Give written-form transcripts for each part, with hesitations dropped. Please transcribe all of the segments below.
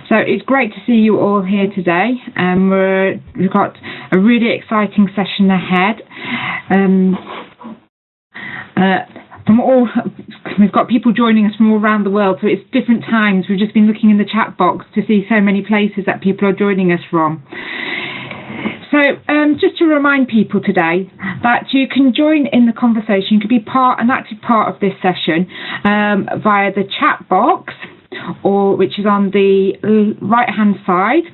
So it's great to see you all here today. We've got a really exciting session ahead. We've got people joining us from all around the world, so it's different times. We've just been looking in the chat box to see so many places that people are joining us from. So just to remind people today that you can join in the conversation, you can be an active part of this session via the chat box, which is on the right-hand side,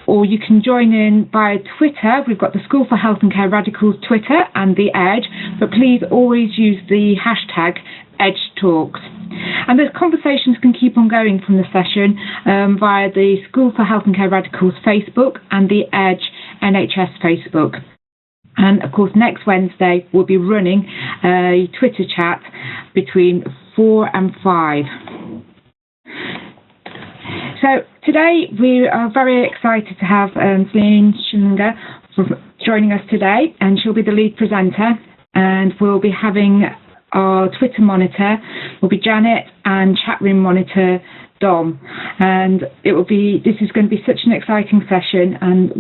or you can join in via Twitter. We've got the School for Health and Care Radicals Twitter and the Edge, but please always use the hashtag EdgeTalks. And the conversations can keep on going from the session via the School for Health and Care Radicals Facebook and the Edge NHS Facebook. And of course, next Wednesday we'll be running a Twitter chat between 4 and 5. So today we are very excited to have Celine Schilinger joining us today, and she'll be the lead presenter, and we'll be having our Twitter monitor will be Janet and chat room monitor Dom, and this is going to be such an exciting session, and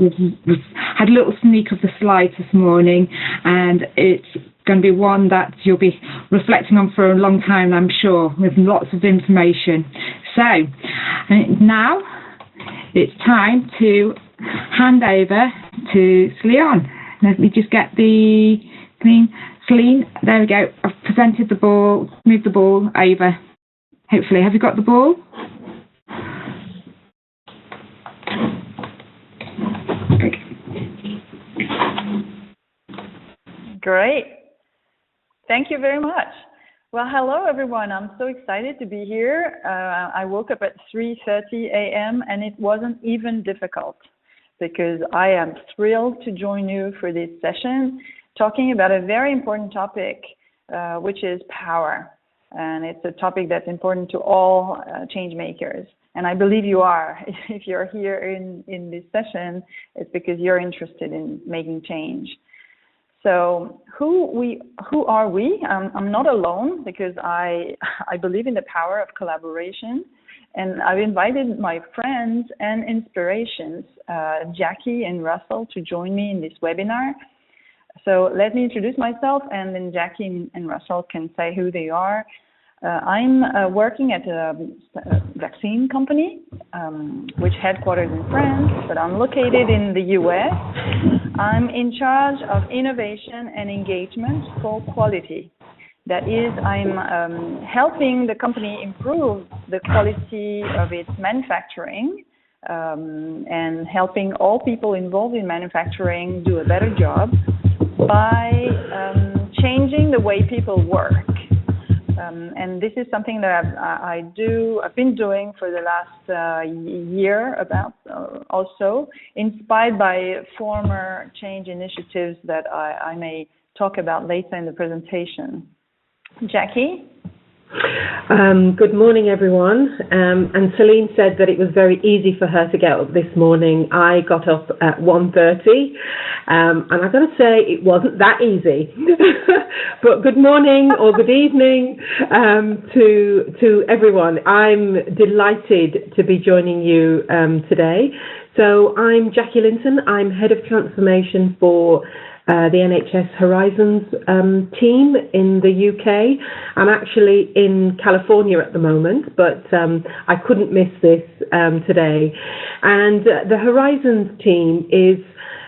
we've had a little sneak of the slides this morning, and it's going to be one that you'll be reflecting on for a long time, I'm sure, with lots of information. So now it's time to hand over to Celine. Let me just get the Celine, there we go. I've presented the ball, moved the ball over. Hopefully, have you got the ball? Great. Thank you very much. Well, hello, everyone. I'm so excited to be here. I woke up at 3:30 a.m. and it wasn't even difficult because I am thrilled to join you for this session talking about a very important topic, which is power. And it's a topic that's important to all change makers. And I believe you are. If you're here in this session, it's because you're interested in making change. So who are we? I'm not alone because I believe in the power of collaboration. And I've invited my friends and inspirations, Jackie and Russell, to join me in this webinar. So let me introduce myself, and then Jackie and Russell can say who they are. I'm working at a vaccine company, which headquarters in France, but I'm located in the US. I'm in charge of innovation and engagement for quality. That is, I'm helping the company improve the quality of its manufacturing and helping all people involved in manufacturing do a better job by changing the way people work. And this is something that I've been doing for the last year also, inspired by former change initiatives that I may talk about later in the presentation. Jackie? Good morning, everyone. And Celine said that it was very easy for her to get up this morning. I got up at 1:30, and I've got to say it wasn't that easy. But good morning or good evening to everyone. I'm delighted to be joining you today. So I'm Jackie Lynton. I'm Head of Transformation for the NHS Horizons team in the UK. I'm actually in California at the moment, but I couldn't miss this today. And the Horizons team is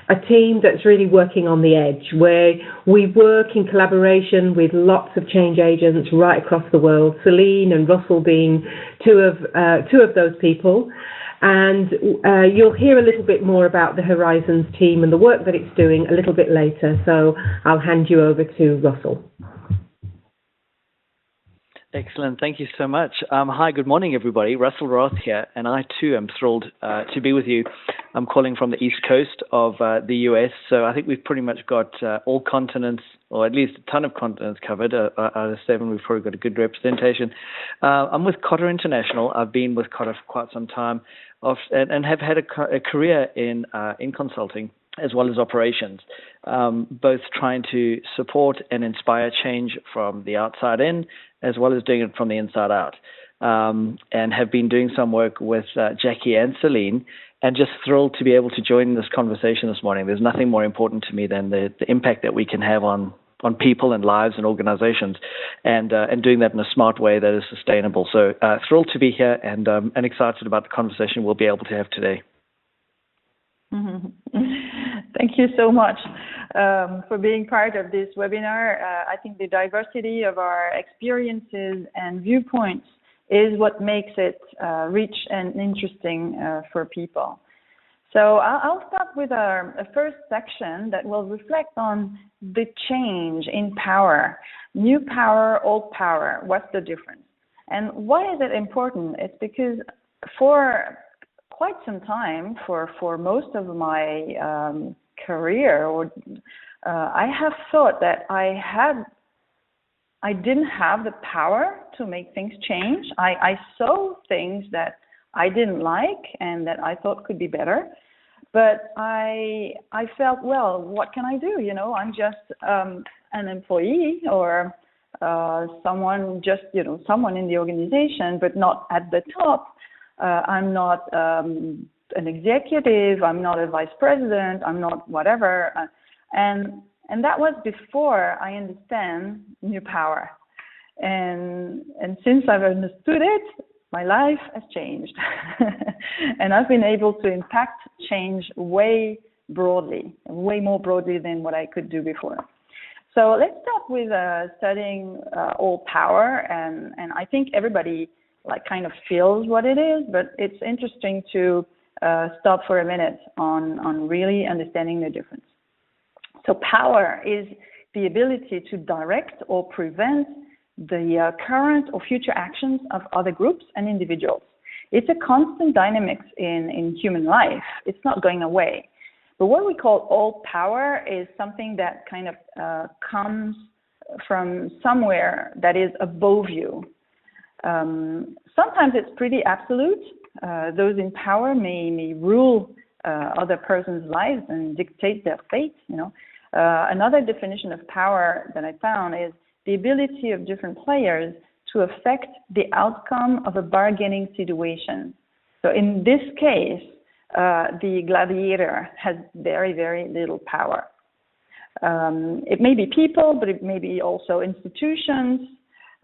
a team that's really working on the edge, where we work in collaboration with lots of change agents right across the world, Celine and Russell being two of those people. And you'll hear a little bit more about the Horizons team and the work that it's doing a little bit later. So I'll hand you over to Russell. Excellent. Thank you so much. Hi, good morning, everybody. Russell Raath here, and I too am thrilled to be with you. I'm calling from the East Coast of the US, so I think we've pretty much got all continents, or at least a ton of continents covered. Out of 7, we've probably got a good representation. I'm with Kotter International. I've been with Kotter for quite some time, and have had a career in consulting as well as operations, both trying to support and inspire change from the outside in, as well as doing it from the inside out. and have been doing some work with Jackie and Celine, and just thrilled to be able to join this conversation this morning. There's nothing more important to me than the impact that we can have on people and lives and organizations, and doing that in a smart way that is sustainable. So thrilled to be here, and excited about the conversation we'll be able to have today. Thank you so much for being part of this webinar. I think the diversity of our experiences and viewpoints is what makes it rich and interesting for people. So I'll start with a first section that will reflect on the change in power. New power, old power, what's the difference? And why is it important? It's because for quite some time, for most of my career, I have thought that I didn't have the power to make things change. I saw things that I didn't like and that I thought could be better, but I felt, well, what can I do? I'm just an employee or someone in the organization, but not at the top. I'm not an executive. I'm not a vice president. I'm not whatever. And that was before I understand new power. And since I've understood it, my life has changed. And I've been able to impact change way more broadly than what I could do before. So let's start with studying old power. And I think everybody kind of feels what it is, but it's interesting to stop for a minute on really understanding the difference. So power is the ability to direct or prevent the current or future actions of other groups and individuals. It's a constant dynamics in human life. It's not going away. But what we call old power is something that kind of comes from somewhere that is above you. Sometimes it's pretty absolute. Those in power may rule other person's lives and dictate their fate. Another definition of power that I found is the ability of different players to affect the outcome of a bargaining situation. So in this case, the gladiator has very, very little power. It may be people, but it may be also institutions,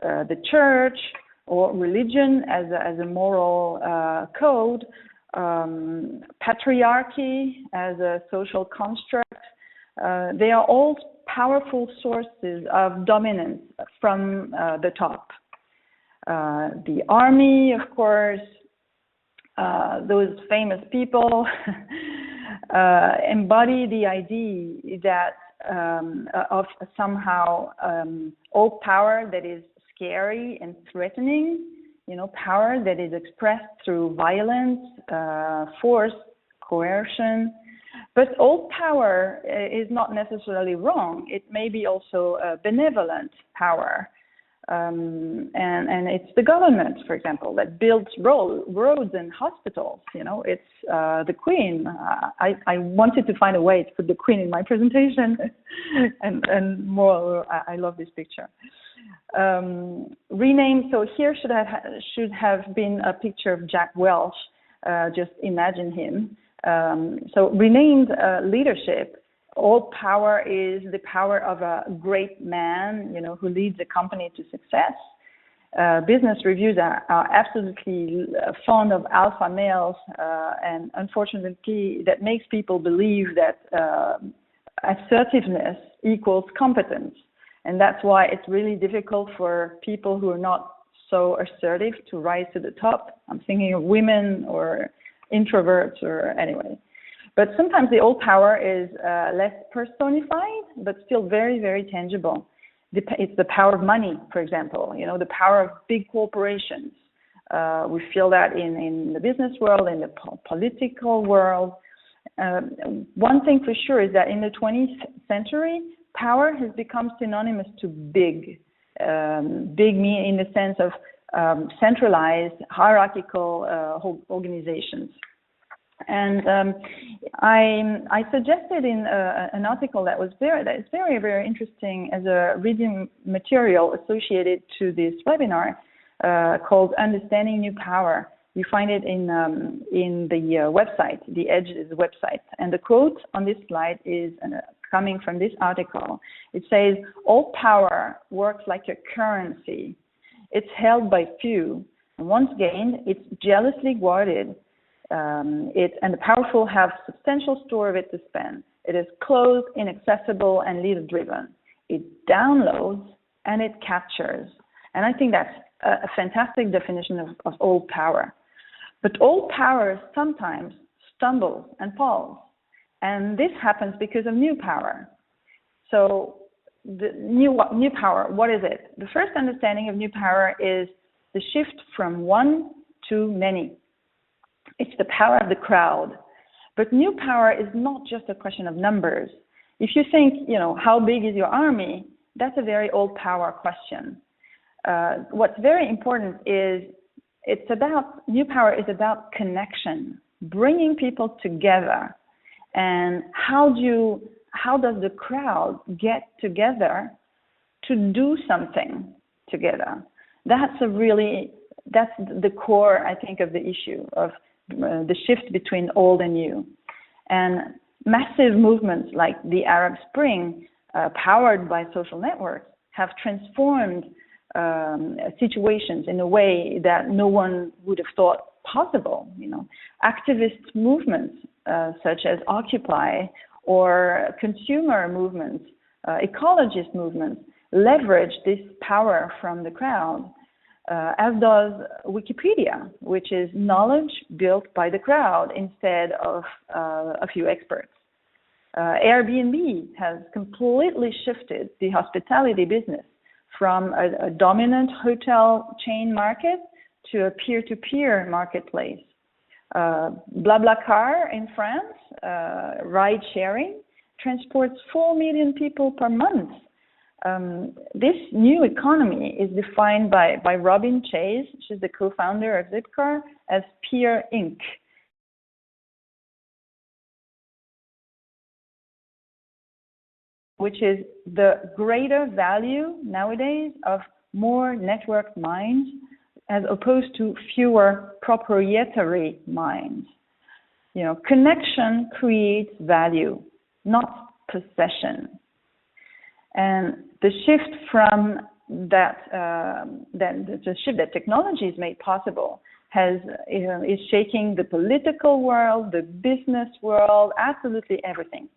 the church, or religion as a moral code, patriarchy as a social construct. They are all powerful sources of dominance from the top. The army, of course, those famous people embody the idea that of somehow old power that is scary and threatening, power that is expressed through violence, force, coercion. But old power is not necessarily wrong. It may be also a benevolent power. And it's the government, for example, that builds roads and hospitals. It's the Queen. I wanted to find a way to put the Queen in my presentation, and more. I love this picture. Renamed. So here should have been a picture of Jack Welch. Just imagine him. So renamed leadership. Old power is the power of a great man, who leads a company to success. Business reviews are absolutely fond of alpha males, and unfortunately, that makes people believe that assertiveness equals competence, and that's why it's really difficult for people who are not so assertive to rise to the top. I'm thinking of women or introverts, or anyway. But sometimes the old power is less personified, but still very, very tangible. It's the power of money, for example, the power of big corporations. We feel that in the business world, in the political world. One thing for sure is that in the 20th century, power has become synonymous to big. Big in the sense of centralized, hierarchical organizations. And I suggested in an article that is very, very interesting as a reading material associated to this webinar, called Understanding New Power. You find it in the website, the Edge's website. And the quote on this slide is coming from this article. It says, all power works like a currency. It's held by few. And once gained, it's jealously guarded. And the powerful have substantial store of it to spend. It is closed, inaccessible, and leader-driven. It downloads and it captures. And I think that's a fantastic definition of old power. But old power sometimes stumbles and falls. And this happens because of new power. So the new power, what is it? The first understanding of new power is the shift from one to many. It's the power of the crowd. But new power is not just a question of numbers. If you think, how big is your army? That's a very old power question. What's very important is new power is about connection, bringing people together. And how does the crowd get together to do something together? That's the core, I think, of the issue of the shift between old and new. And massive movements like the Arab Spring, powered by social networks, have transformed situations in a way that no one would have thought possible. Activist movements such as Occupy or consumer movements, ecologist movements, leverage this power from the crowd, as does Wikipedia, which is knowledge built by the crowd instead of a few experts. Airbnb has completely shifted the hospitality business from a dominant hotel chain market to a peer-to-peer marketplace. BlaBlaCar in France, ride-sharing, transports 4 million people per month. This new economy is defined by Robin Chase, she's the co-founder of Zipcar, as Peer Inc. Which is the greater value nowadays of more networked minds as opposed to fewer proprietary minds. Connection creates value, not possession. And the shift from the shift that technology has made possible is shaking the political world, the business world, absolutely everything.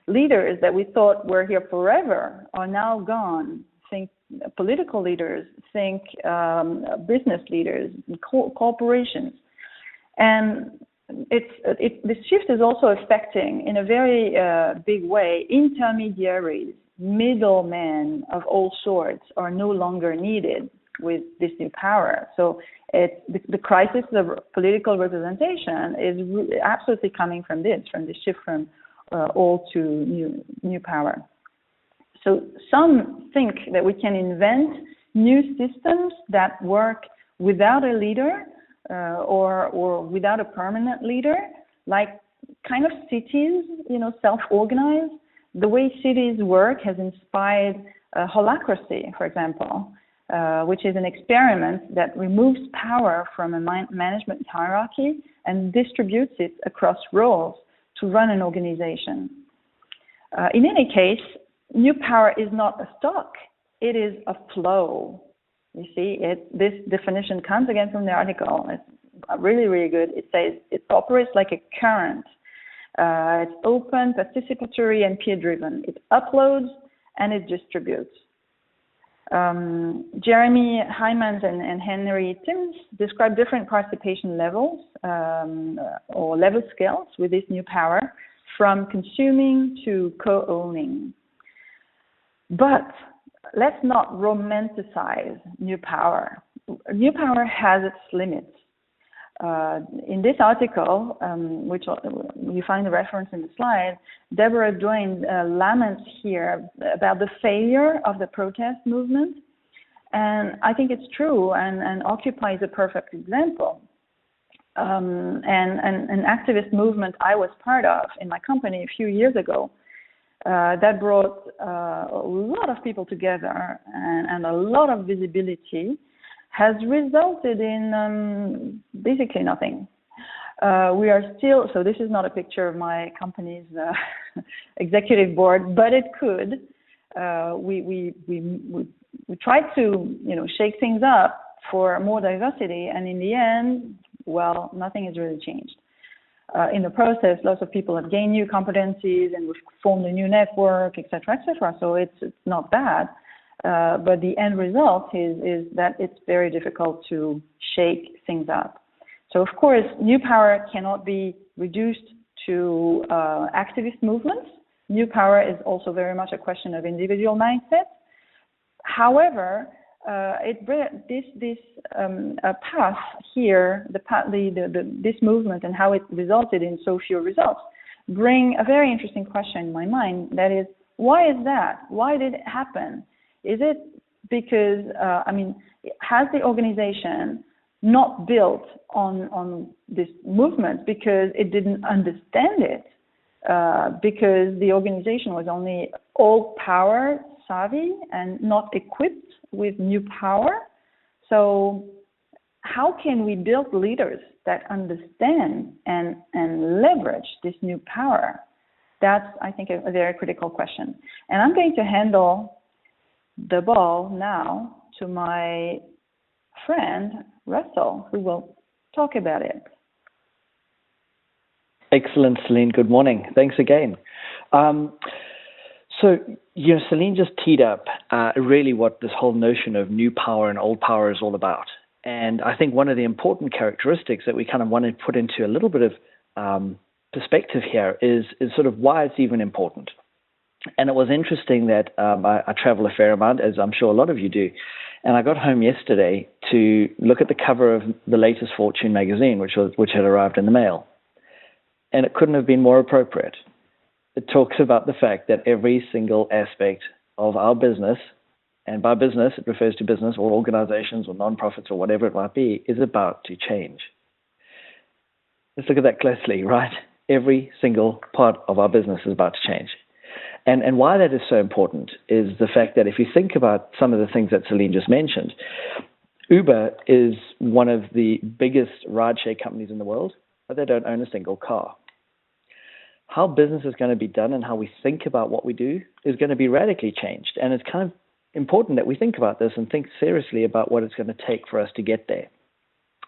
Leaders that we thought were here forever are now gone. Think political leaders, think business leaders, corporations. And this shift is also affecting, in a very big way, intermediaries, middlemen of all sorts are no longer needed with this new power. So the crisis of political representation is absolutely coming from the shift from old to new power. So some think that we can invent new systems that work without a leader or without a permanent leader, like kind of cities, self-organize. The way cities work has inspired holacracy, for example, which is an experiment that removes power from a management hierarchy and distributes it across roles to run an organization. In any case, new power is not a stock, it is a flow. You see, this definition comes again from the article. It's really, really good. It says it operates like a current. It's open, participatory, and peer-driven. It uploads and it distributes. Jeremy Hymans and Henry Timms describe different participation levels or level scales with this new power, from consuming to co-owning. But let's not romanticize new power. New power has its limits. In this article, which you find the reference in the slide, Deborah Duane laments here about the failure of the protest movement. And I think it's true, and Occupy is a perfect example. And an activist movement I was part of in my company a few years ago that brought a lot of people together and a lot of visibility has resulted in basically nothing. We are still, so this is not a picture of my company's executive board, but it could. We tried to, shake things up for more diversity, and in the end, well, nothing has really changed. In the process, lots of people have gained new competencies and we've formed a new network, et cetera, so it's not bad. But the end result is that it's very difficult to shake things up. So, of course, new power cannot be reduced to activist movements. New power is also very much a question of individual mindset. However, this path here, this movement and how it resulted in so few results, bring a very interesting question in my mind. That is, why is that? Why did it happen? Is it because, has the organization not built on this movement because it didn't understand it? Because the organization was only old power savvy and not equipped with new power? So how can we build leaders that understand and leverage this new power? That's, I think, a very critical question. And I'm going to handle the ball now to my friend, Russell, who will talk about it. Excellent, Celine. Good morning. Thanks again. So, Celine just teed up really what this whole notion of new power and old power is all about. And I think one of the important characteristics that we kind of want to put into a little bit of perspective here is sort of why it's even important. And it was interesting that I travel a fair amount, as I'm sure a lot of you do. And I got home yesterday to look at the cover of the latest Fortune magazine, which had arrived in the mail. And it couldn't have been more appropriate. It talks about the fact that every single aspect of our business, and by business, it refers to business or organizations or nonprofits or whatever it might be, is about to change. Let's look at that closely, right? Every single part of our business is about to change. And why that is so important is the fact that if you think about some of the things that Celine just mentioned, Uber is one of the biggest ride-share companies in the world, but they don't own a single car. How business is going to be done and how we think about what we do is going to be radically changed. And it's kind of important that we think about this and think seriously about what it's going to take for us to get there.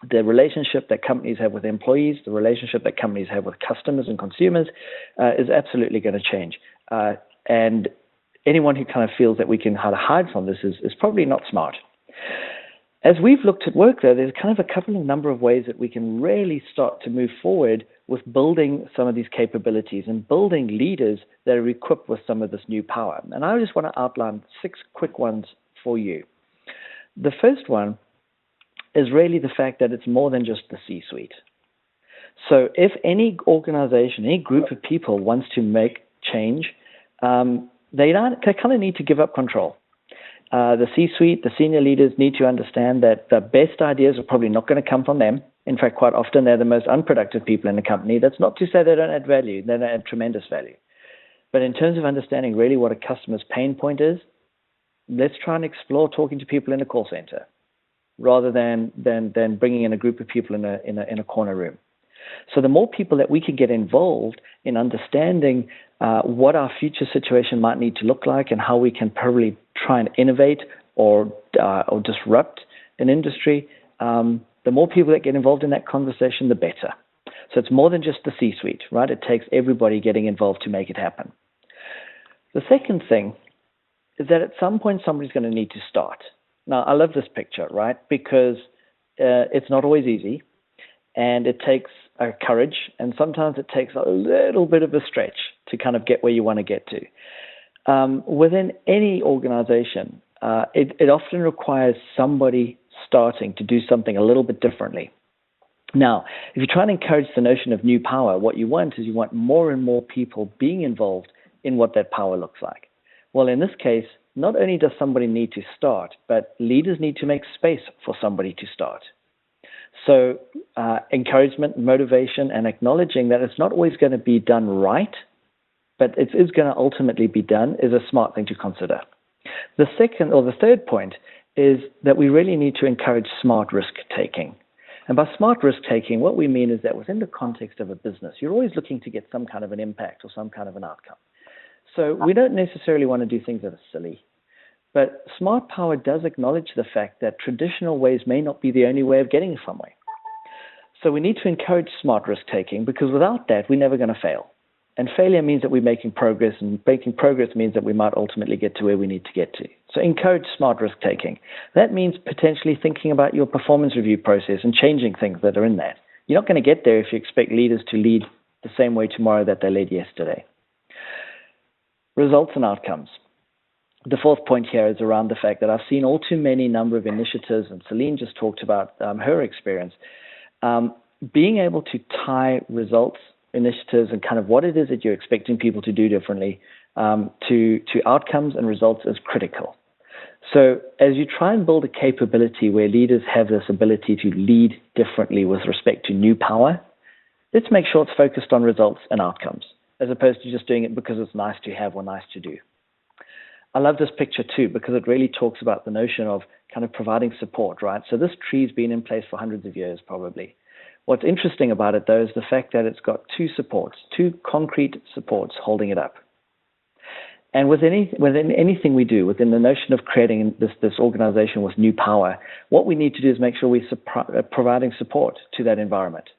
The relationship that companies have with employees, the relationship that companies have with customers and consumers is absolutely going to change. And anyone who kind of feels that we can hide from this is probably not smart. As we've looked at work, though, there's kind of a couple of number of ways that we can really start to move forward with building some of these capabilities and building leaders that are equipped with some of this new power. And I just want to outline 6 quick ones for you. The first one is really the fact that it's more than just the C-suite. So if any organization, any group of people wants to make change, they kind of need to give up control. The C-suite, the senior leaders need to understand that the best ideas are probably not going to come from them. In fact, quite often they're the most unproductive people in the company. That's not to say they don't add value. They don't add tremendous value. But in terms of understanding really what a customer's pain point is, let's try and explore talking to people in a call center rather than bringing in a group of people in a corner room. So the more people that we can get involved in understanding what our future situation might need to look like and how we can probably try and innovate or disrupt an industry, the more people that get involved in that conversation, the better. So it's more than just the C-suite, right? It takes everybody getting involved to make it happen. The second thing is that at some point somebody's going to need to start. Now, I love this picture, right? Because it's not always easy, and it takes courage, and sometimes it takes a little bit of a stretch to kind of get where you want to get to. Within any organization, it often requires somebody starting to do something a little bit differently. Now, if you try and encourage the notion of new power, what you want is you want more and more people being involved in what that power looks like. Well, in this case, not only does somebody need to start, but leaders need to make space for somebody to start. So encouragement, motivation, and acknowledging that it's not always going to be done right, but it is going to ultimately be done is a smart thing to consider. The third point is that we really need to encourage smart risk-taking. And by smart risk-taking, what we mean is that within the context of a business, you're always looking to get some kind of an impact or some kind of an outcome. So we don't necessarily want to do things that are silly. But smart power does acknowledge the fact that traditional ways may not be the only way of getting somewhere. So we need to encourage smart risk-taking, because without that, we're never going to fail. And failure means that we're making progress, and making progress means that we might ultimately get to where we need to get to. So encourage smart risk-taking. That means potentially thinking about your performance review process and changing things that are in that. You're not going to get there if you expect leaders to lead the same way tomorrow that they led yesterday. Results and outcomes. The fourth point here is around the fact that I've seen all too many number of initiatives, and Celine just talked about her experience, being able to tie results, initiatives, and kind of what it is that you're expecting people to do differently to outcomes and results is critical. So as you try and build a capability where leaders have this ability to lead differently with respect to new power, let's make sure it's focused on results and outcomes, as opposed to just doing it because it's nice to have or nice to do. I love this picture too, because it really talks about the notion of kind of providing support, right? So this tree's been in place for hundreds of years, probably. What's interesting about it, though, is the fact that it's got two concrete supports holding it up. And within anything we do, within the notion of creating this organization with new power, what we need to do is make sure we're providing support to that environment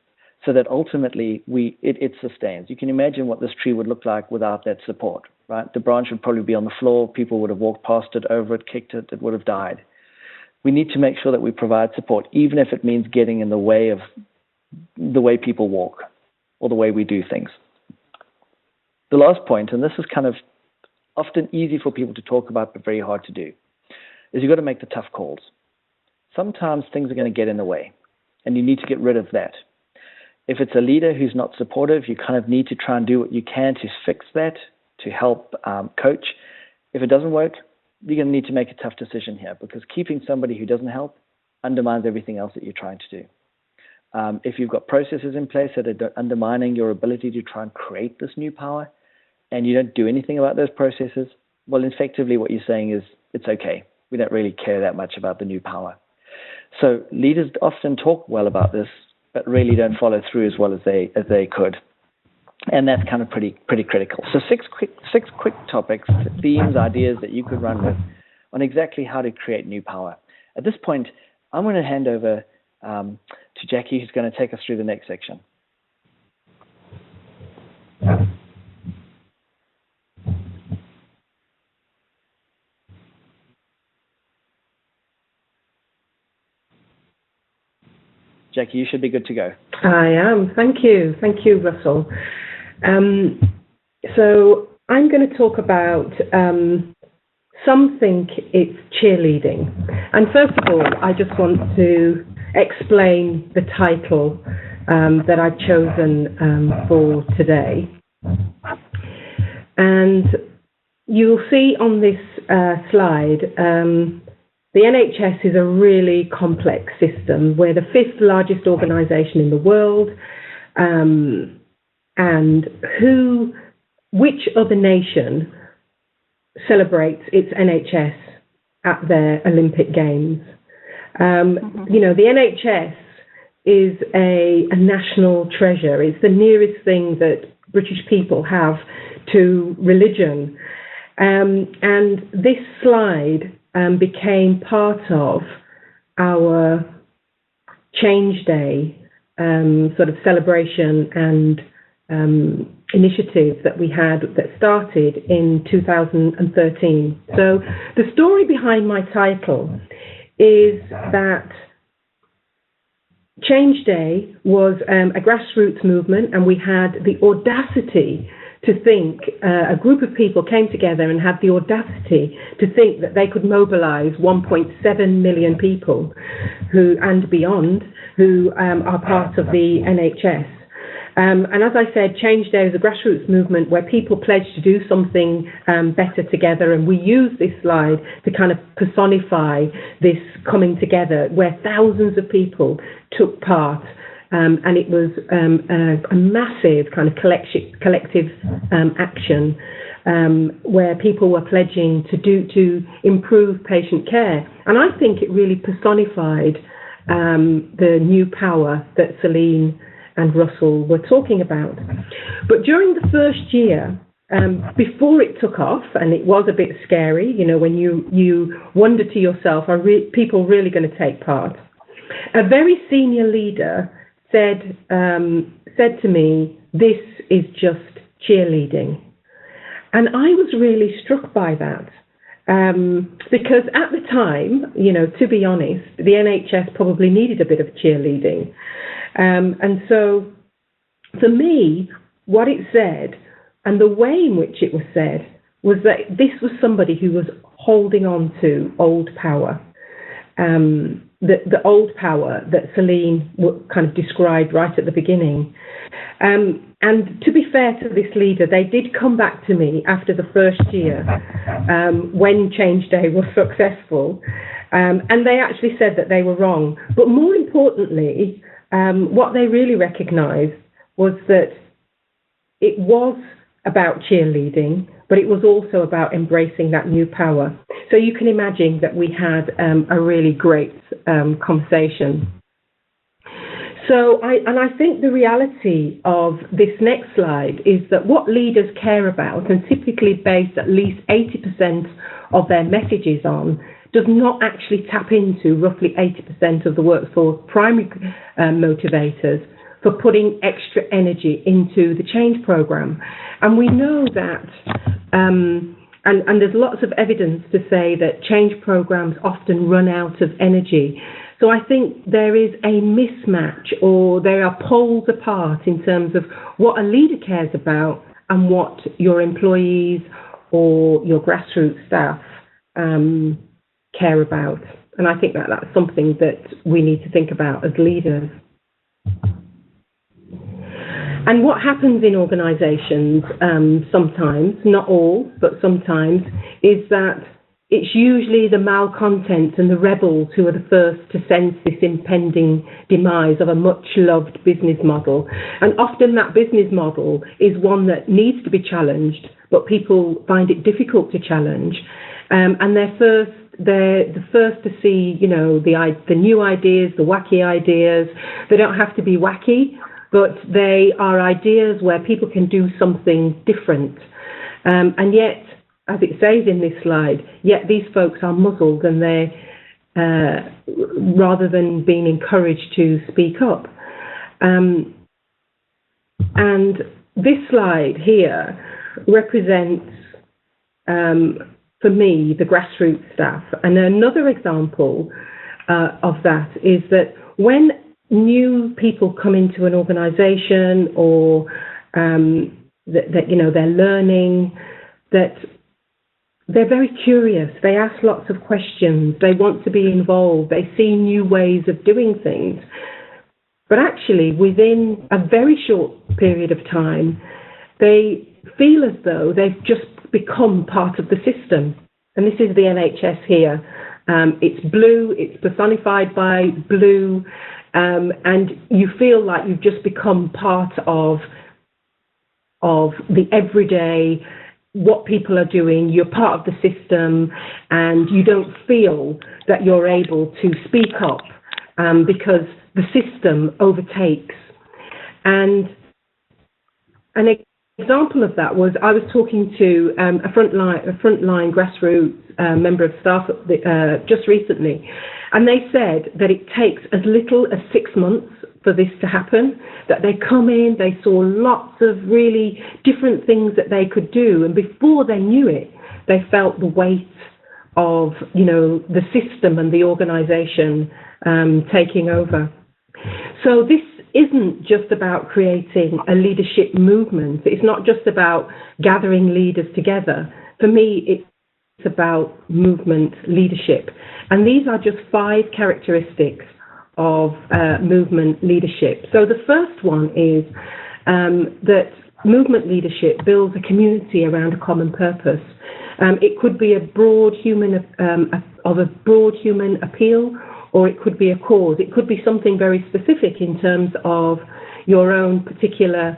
so that ultimately it sustains. You can imagine what this tree would look like without that support, right? The branch would probably be on the floor. People would have walked past it, over it, kicked it. It would have died. We need to make sure that we provide support, even if it means getting in the way of the way people walk or the way we do things. The last point, and this is kind of often easy for people to talk about but very hard to do, is you've got to make the tough calls. Sometimes things are going to get in the way, and you need to get rid of that. If it's a leader who's not supportive, you kind of need to try and do what you can to fix that, to help coach. If it doesn't work, you're going to need to make a tough decision here, because keeping somebody who doesn't help undermines everything else that you're trying to do. If you've got processes in place that are undermining your ability to try and create this new power, and you don't do anything about those processes, well, effectively what you're saying is it's okay. We don't really care that much about the new power. So leaders often talk well about this, but really don't follow through as well as they could. And that's kind of pretty critical. So six quick topics, themes, ideas that you could run with on exactly how to create new power. At this point, I'm going to hand over to Jackie, who's going to take us through the next section. Jackie, you should be good to go. I am. Thank you. Thank you, Russell. So I'm going to talk about some think it's cheerleading. And first of all, I just want to explain the title that I've chosen for today. And you'll see on this slide, the NHS is a really complex system. We're the 5th largest organisation in the world, and which other nation celebrates its NHS at their Olympic Games? You know, the NHS is a national treasure. It's the nearest thing that British people have to religion. And this slide became part of our Change Day sort of celebration and initiative that we had that started in 2013. So the story behind my title is that Change Day was a grassroots movement, and we had the audacity to think, a group of people came together and had the audacity to think that they could mobilize 1.7 million people and beyond who are part of the NHS. And as I said, Change Day is a grassroots movement where people pledge to do something better together, and we use this slide to kind of personify this coming together where thousands of people took part. And it was a massive kind of collective action where people were pledging to improve patient care. And I think it really personified the new power that Celine and Russell were talking about. But during the first year, before it took off, and it was a bit scary, when you wonder to yourself, are people really going to take part? A very senior leader said to me, "This is just cheerleading." And I was really struck by that. Because at the time, to be honest, the NHS probably needed a bit of cheerleading. And so for me, what it said and the way in which it was said was that this was somebody who was holding on to old power, the old power that Celine kind of described right at the beginning. And to be fair to this leader, they did come back to me after the first year when Change Day was successful, and they actually said that they were wrong. But more importantly, what they really recognised was that it was about cheerleading, but it was also about embracing that new power. So you can imagine that we had a really great conversation. So I think the reality of this next slide is that what leaders care about and typically base at least 80% of their messages on does not actually tap into roughly 80% of the workforce primary motivators for putting extra energy into the change program. And we know that, and there's lots of evidence to say that change programs often run out of energy. So I think there is a mismatch, or they are poles apart in terms of what a leader cares about and what your employees or your grassroots staff care about. And I think that that's something that we need to think about as leaders. And what happens in organisations sometimes, not all, but sometimes, is that it's usually the malcontents and the rebels who are the first to sense this impending demise of a much-loved business model. And often that business model is one that needs to be challenged, but people find it difficult to challenge. And they're the first to see, the new ideas, the wacky ideas. They don't have to be wacky, but they are ideas where people can do something different. And yet, as it says in this slide, yet these folks are muzzled, and they, rather than being encouraged to speak up. And this slide here represents, for me, the grassroots staff. And another example of that is that when new people come into an organisation, or that they're learning, that they're very curious. They ask lots of questions. They want to be involved. They see new ways of doing things. But actually, within a very short period of time, they feel as though they've just become part of the system. And this is the NHS here. It's blue. It's personified by blue. And you feel like you've just become part of the everyday, what people are doing. You're part of the system, and you don't feel that you're able to speak up because the system overtakes. And an example of that was, I was talking to a frontline grassroots member of staff just recently, and they said that it takes as little as 6 months for this to happen, that they come in, they saw lots of really different things that they could do, and before they knew it, they felt the weight of, the system and the organisation taking over. So this isn't just about creating a leadership movement. It's not just about gathering leaders together. For me, it's about movement leadership. And these are just 5 characteristics of movement leadership. So the first one is that movement leadership builds a community around a common purpose. It could be a broad human appeal, or it could be a cause. It could be something very specific in terms of your own particular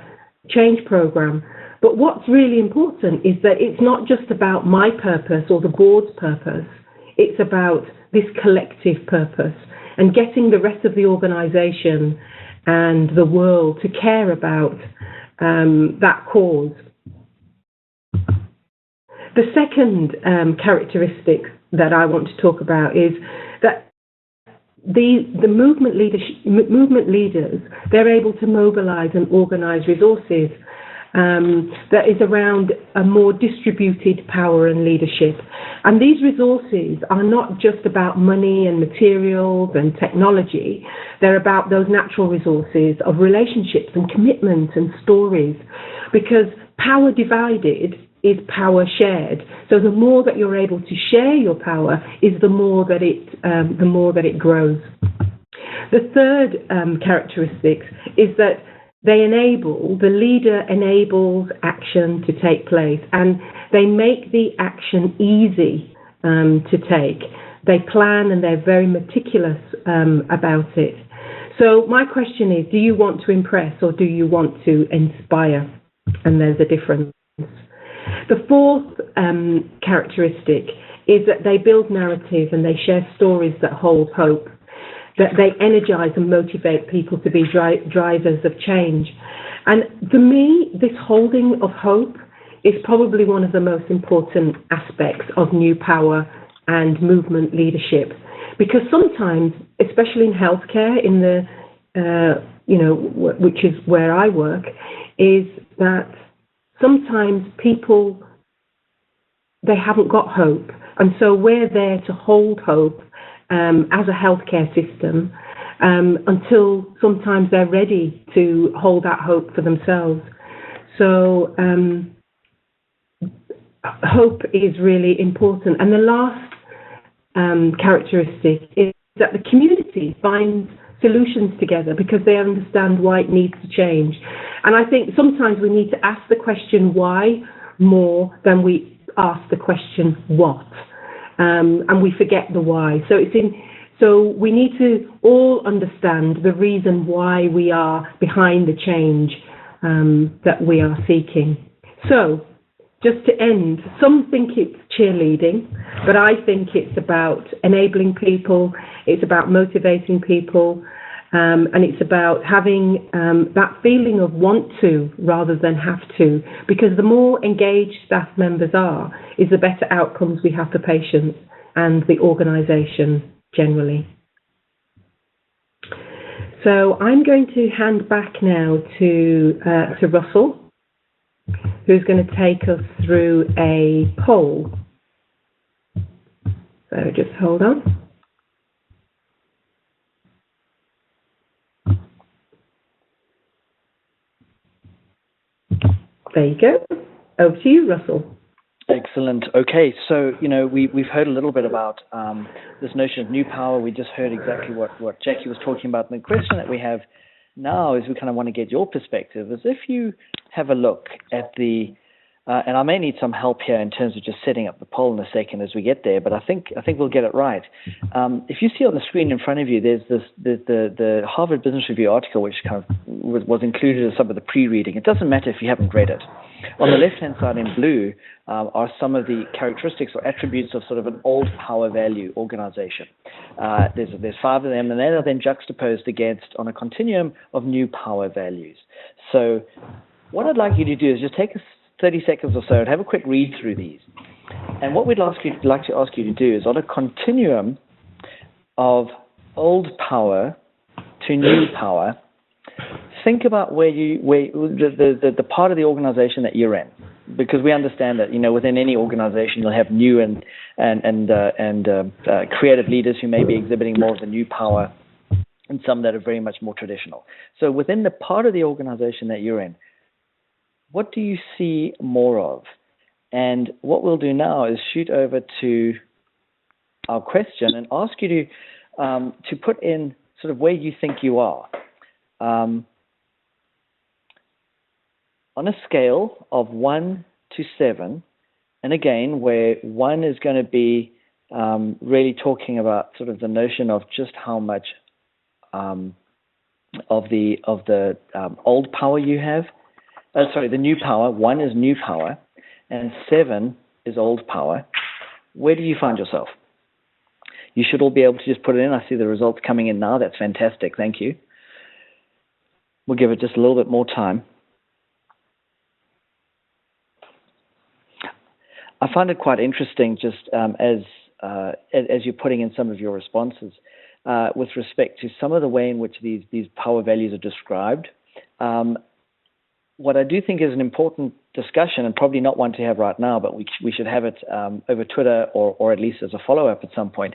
change program. But what's really important is that it's not just about my purpose or the board's purpose. It's about this collective purpose and getting the rest of the organisation and the world to care about that cause. The second characteristic that I want to talk about is that the movement leaders, they're able to mobilise and organise resources that is around a more distributed power and leadership. And these resources are not just about money and materials and technology. They're about those natural resources of relationships and commitment and stories, because power divided is power shared. So the more that you're able to share your power is the more that it grows. The third characteristic is that the leader enables action to take place, and they make the action easy to take. They plan and they're very meticulous about it. So my question is, do you want to impress or do you want to inspire? And there's a difference. The fourth characteristic is that they build narrative and they share stories that hold hope, that they energize and motivate people to be drivers of change. And for me, this holding of hope is probably one of the most important aspects of new power and movement leadership, because sometimes, especially in healthcare, in the which is where I work, is that sometimes people, they haven't got hope, and so we're there to hold hope as a healthcare system until sometimes they're ready to hold that hope for themselves. So hope is really important. And the last characteristic is that the community finds solutions together because they understand why it needs to change. And I think sometimes we need to ask the question why more than we ask the question what. And we forget the why. So we need to all understand the reason why we are behind the change that we are seeking. So just to end, some think it's cheerleading, but I think it's about enabling people, it's about motivating people, and it's about having that feeling of want to rather than have to, because the more engaged staff members are, is the better outcomes we have for patients and the organisation generally. So I'm going to hand back now to Russell, who's going to take us through a poll. So just hold on. There you go. Over to you, Russell. Excellent. Okay, so we've heard a little bit about this notion of new power. We just heard exactly what Jackie was talking about. And the question that we have now is we kind of want to get your perspective. Is if you have a look at the and I may need some help here in terms of just setting up the poll in a second as we get there, but I think we'll get it right. If you see on the screen in front of you, there's the Harvard Business Review article, which kind of was included as some of the pre-reading. It doesn't matter if you haven't read it. On the left-hand side in blue are some of the characteristics or attributes of sort of an old power value organization. There's 5 of them, and they are then juxtaposed against on a continuum of new power values. So what I'd like you to do is just take 30 seconds or so and have a quick read through these. And what we'd like to ask you to do is on a continuum of old power to new power, think about where the part of the organization that you're in, because we understand that within any organization you'll have new and creative leaders who may be exhibiting more of the new power, and some that are very much more traditional. So within the part of the organization that you're in, what do you see more of? And what we'll do now is shoot over to our question and ask you to put in sort of where you think you are. On a scale of 1 to 7, and again, where 1 is going to be really talking about sort of the notion of just how much of the old power you have, the new power. 1 is new power, and 7 is old power. Where do you find yourself? You should all be able to just put it in. I see the results coming in now. That's fantastic. Thank you. We'll give it just a little bit more time. I find it quite interesting, just as you're putting in some of your responses, with respect to some of the way in which these power values are described. What I do think is an important discussion, and probably not one to have right now, but we should have it over Twitter or at least as a follow-up at some point.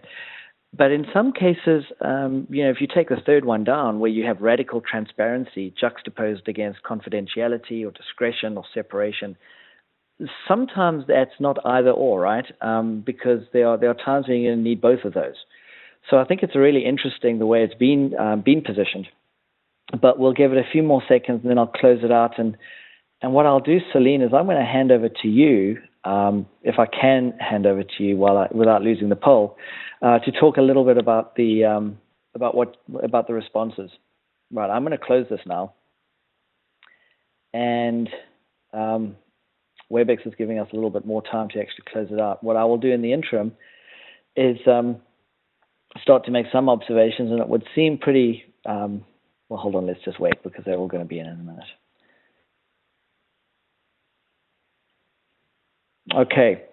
But in some cases, if you take the third one down, where you have radical transparency juxtaposed against confidentiality or discretion or separation, sometimes that's not either or, right? Because there are times when you're going to need both of those. So I think it's really interesting the way it's been positioned. But we'll give it a few more seconds, and then I'll close it out. And what I'll do, Celine, is I'm going to hand over to you, if I can hand over to you without losing the poll, to talk a little bit about the responses. Right, I'm going to close this now. And Webex is giving us a little bit more time to actually close it out. What I will do in the interim is start to make some observations, and it would seem pretty... well, hold on, let's just wait, because they're all going to be in a minute. Okay,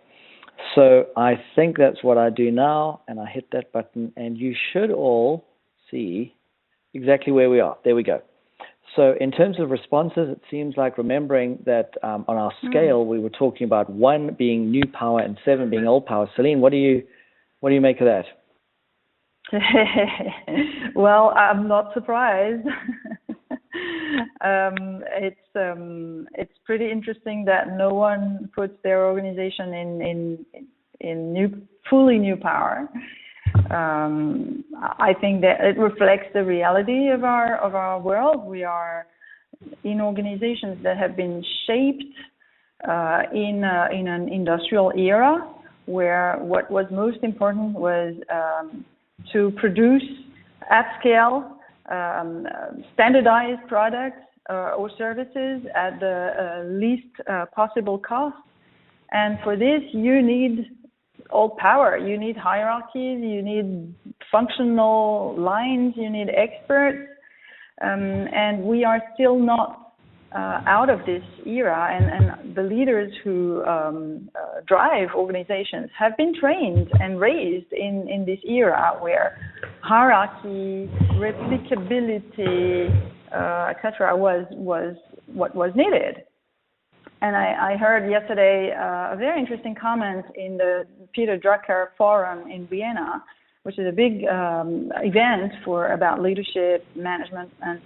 so I think that's what I do now, and I hit that button, and you should all see exactly where we are. There we go. So in terms of responses, it seems like, remembering that on our scale, we were talking about 1 being new power and 7 being old power. Celine, what do you make of that? Well, I'm not surprised. It's pretty interesting that no one puts their organization in fully new power. I think that it reflects the reality of our world. We are in organizations that have been shaped in an industrial era, where what was most important was to produce at scale standardized products or services at the least possible cost. And for this, you need old power, you need hierarchies, you need functional lines, you need experts. And we are still not out of this era, and the leaders who drive organizations have been trained and raised in this era where hierarchy, replicability, etc. was what was needed. And I heard yesterday a very interesting comment in the Peter Drucker Forum in Vienna, which is a big event about leadership, management, and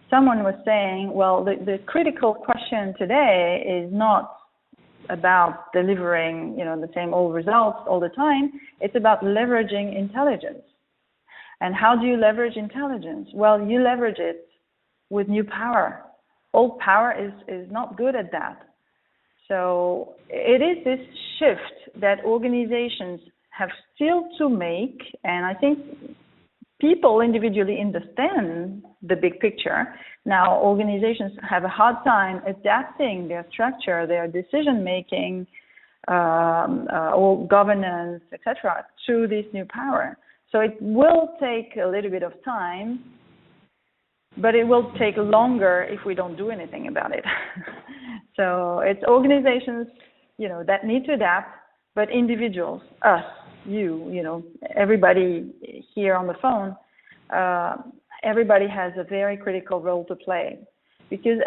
someone was saying, well, the critical question today is not about delivering, the same old results all the time. It's about leveraging intelligence. And how do you leverage intelligence? Well, you leverage it with new power. Old power is not good at that. So it is this shift that organizations have still to make, and I think people individually understand the big picture. Now, organizations have a hard time adapting their structure, their decision-making, or governance, etc., to this new power. So it will take a little bit of time, but it will take longer if we don't do anything about it. So it's organizations, that need to adapt, but individuals, us, you, everybody here on the phone, everybody has a very critical role to play. Because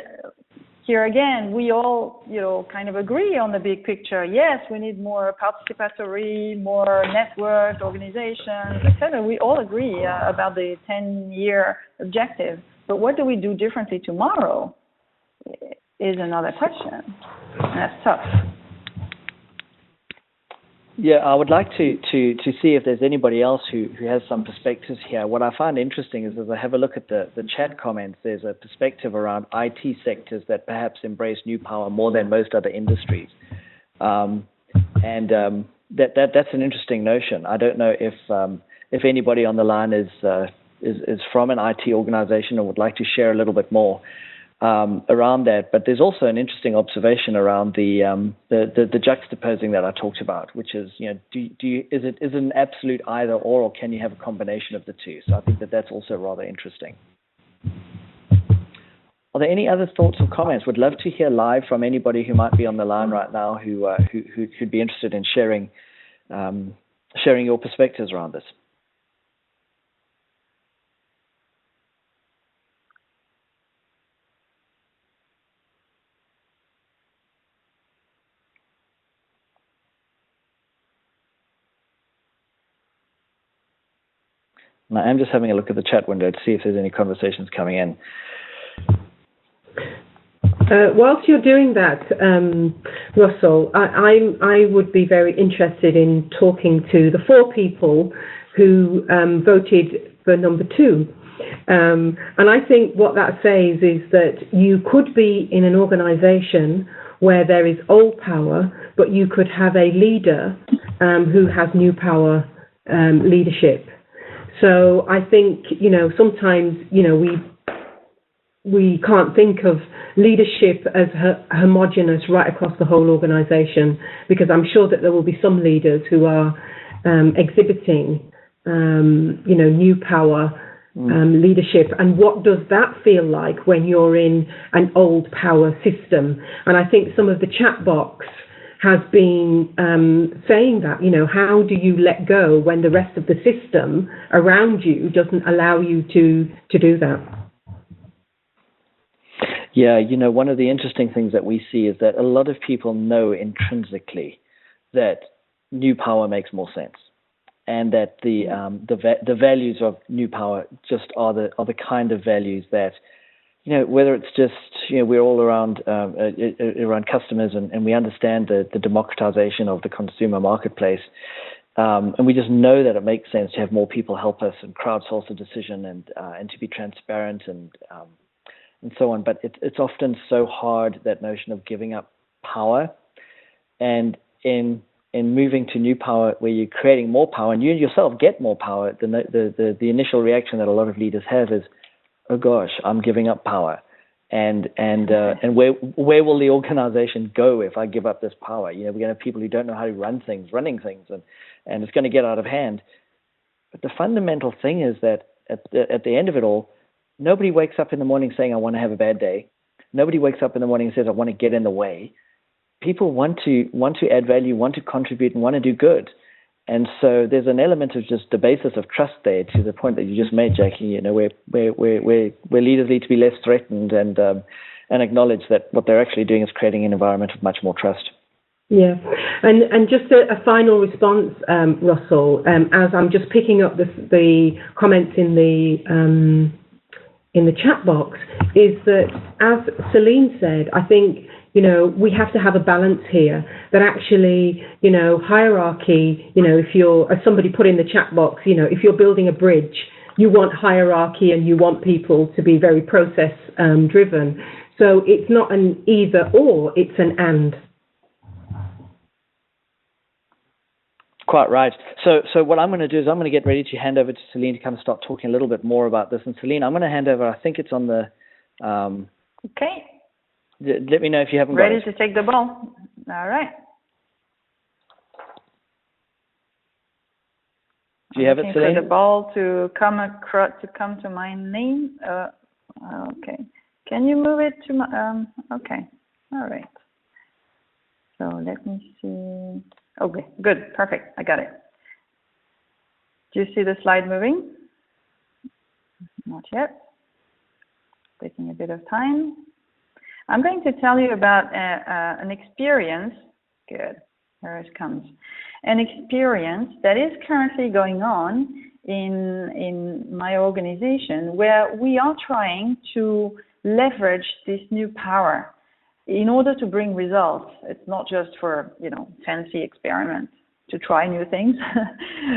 here again, we all, kind of agree on the big picture. Yes, we need more participatory, more networked organizations, etc. We all agree about the 10-year objective. But what do we do differently tomorrow is another question. And that's tough. Yeah, I would like to see if there's anybody else who has some perspectives here. What I find interesting is, as I have a look at the chat comments, there's a perspective around IT sectors that perhaps embrace new power more than most other industries. That's an interesting notion. I don't know if anybody on the line is from an IT organization or would like to share a little bit more. around that. But there's also an interesting observation around the juxtaposing that I talked about, which is, is it an absolute either or can you have a combination of the two? So I think that's also rather interesting. Are there any other thoughts or comments? Would love to hear live from anybody who might be on the line right now who'd be interested in sharing your perspectives around this. And I'm just having a look at the chat window to see if there's any conversations coming in. Whilst you're doing that, Russell, I would be very interested in talking to the 4 people who voted for number 2. And I think what that says is that you could be in an organisation where there is old power, but you could have a leader who has new power leadership. So I think, sometimes, we can't think of leadership as homogenous right across the whole organisation, because I'm sure that there will be some leaders who are exhibiting, new power leadership. And what does that feel like when you're in an old power system? And I think some of the chat box has been saying that, how do you let go when the rest of the system around you doesn't allow you to do that? Yeah, one of the interesting things that we see is that a lot of people know intrinsically that new power makes more sense, and that the values of new power just are the kind of values that, whether it's just, we're all around customers and we understand the democratization of the consumer marketplace. And we just know that it makes sense to have more people help us and crowdsource a decision and to be transparent and so on. But it's often so hard, that notion of giving up power, and in moving to new power where you're creating more power and you yourself get more power, the initial reaction that a lot of leaders have is, oh gosh, I'm giving up power, and where will the organization go if I give up this power? We're going to have people who don't know how to running things, and it's going to get out of hand. But the fundamental thing is that at the end of it all, nobody wakes up in the morning saying, I want to have a bad day. Nobody wakes up in the morning and says, I want to get in the way. People want to add value, want to contribute, and want to do good. And so there's an element of just the basis of trust there, to the point that you just made, Jackie, where leaders need to be less threatened and acknowledge that what they're actually doing is creating an environment of much more trust. Yeah, and just a final response, Russell, as I'm just picking up the comments in the chat box, is that, as Celine said, I think, we have to have a balance here, that actually, hierarchy, if you're, as somebody put in the chat box, if you're building a bridge, you want hierarchy and you want people to be very process driven. So it's not an either or, it's an and. Quite right. So what I'm going to do is I'm going to get ready to hand over to Celine to kind of start talking a little bit more about this. And Celine, I'm going to hand over, I think it's on the... Okay. Let me know if you haven't ready got it. To take the ball. All right. Do you have it, Celine? For the ball to come to my name. Okay. Can you move it to my? Okay. All right. So let me see. Okay. Good. Perfect. I got it. Do you see the slide moving? Not yet. Taking a bit of time. I'm going to tell you about an experience. Good. Here it comes. An experience that is currently going on in my organization, where we are trying to leverage this new power in order to bring results. It's not just for, fancy experiments to try new things.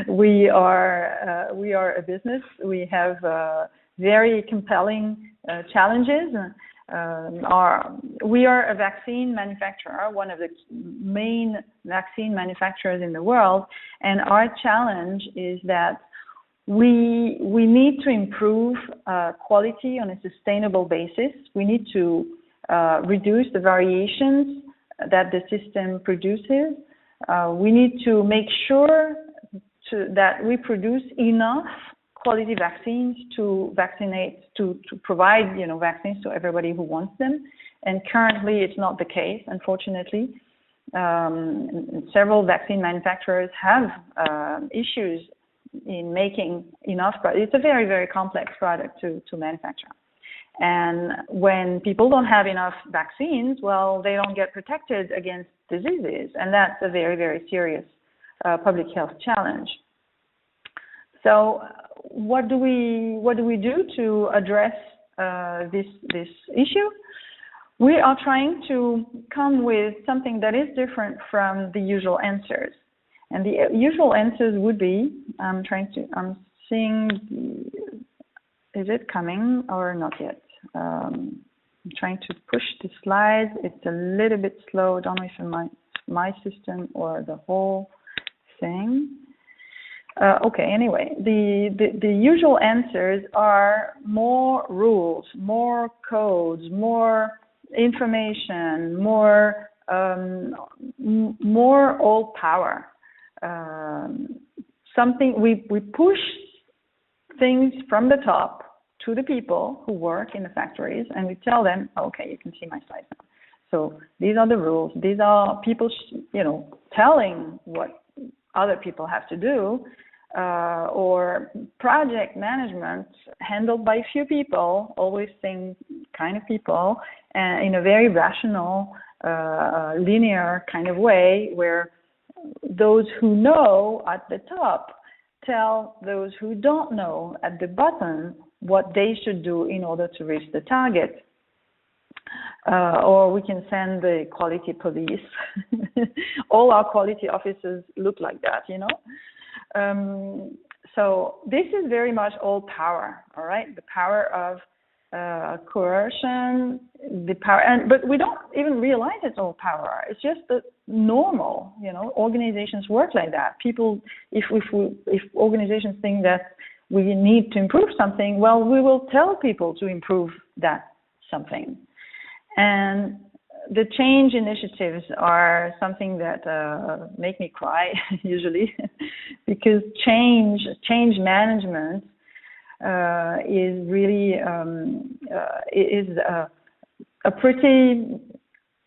We are a business. We have very compelling challenges. We are a vaccine manufacturer, one of the main vaccine manufacturers in the world, and our challenge is that We need to improve quality on a sustainable basis. We need to reduce the variations that the system produces. We need to make sure that we produce enough quality vaccines to vaccinate, to provide, vaccines to everybody who wants them. And currently, it's not the case, unfortunately. Several vaccine manufacturers have issues in making enough, but it's a very, very complex product to manufacture. And when people don't have enough vaccines, well, they don't get protected against diseases, and that's a very, very serious public health challenge. So, what do we do to address this issue? We are trying to come with something that is different from the usual answers. And the usual answers would be, I'm seeing, is it coming or not yet? I'm trying to push the slides. It's a little bit slow. I don't know if it's my system or the whole thing. Okay, anyway, the usual answers are more rules, more codes, more information, more all power. Something we push things from the top to the people who work in the factories, and we tell them, okay, you can see my slides now. So these are the rules. These are people, telling what other people have to do, or project management handled by a few people, always same kind of people, and in a very rational, linear kind of way, where those who know at the top tell those who don't know at the bottom what they should do in order to reach the target. Or we can send the quality police. All our quality officers look like that, So this is very much all power, all right? The power of coercion, the power, but we don't even realize it's all power. It's just the normal, organizations work like that. People, if organizations think that we need to improve something, well, we will tell people to improve that something. And the change initiatives are something that make me cry usually, because change management is really a pretty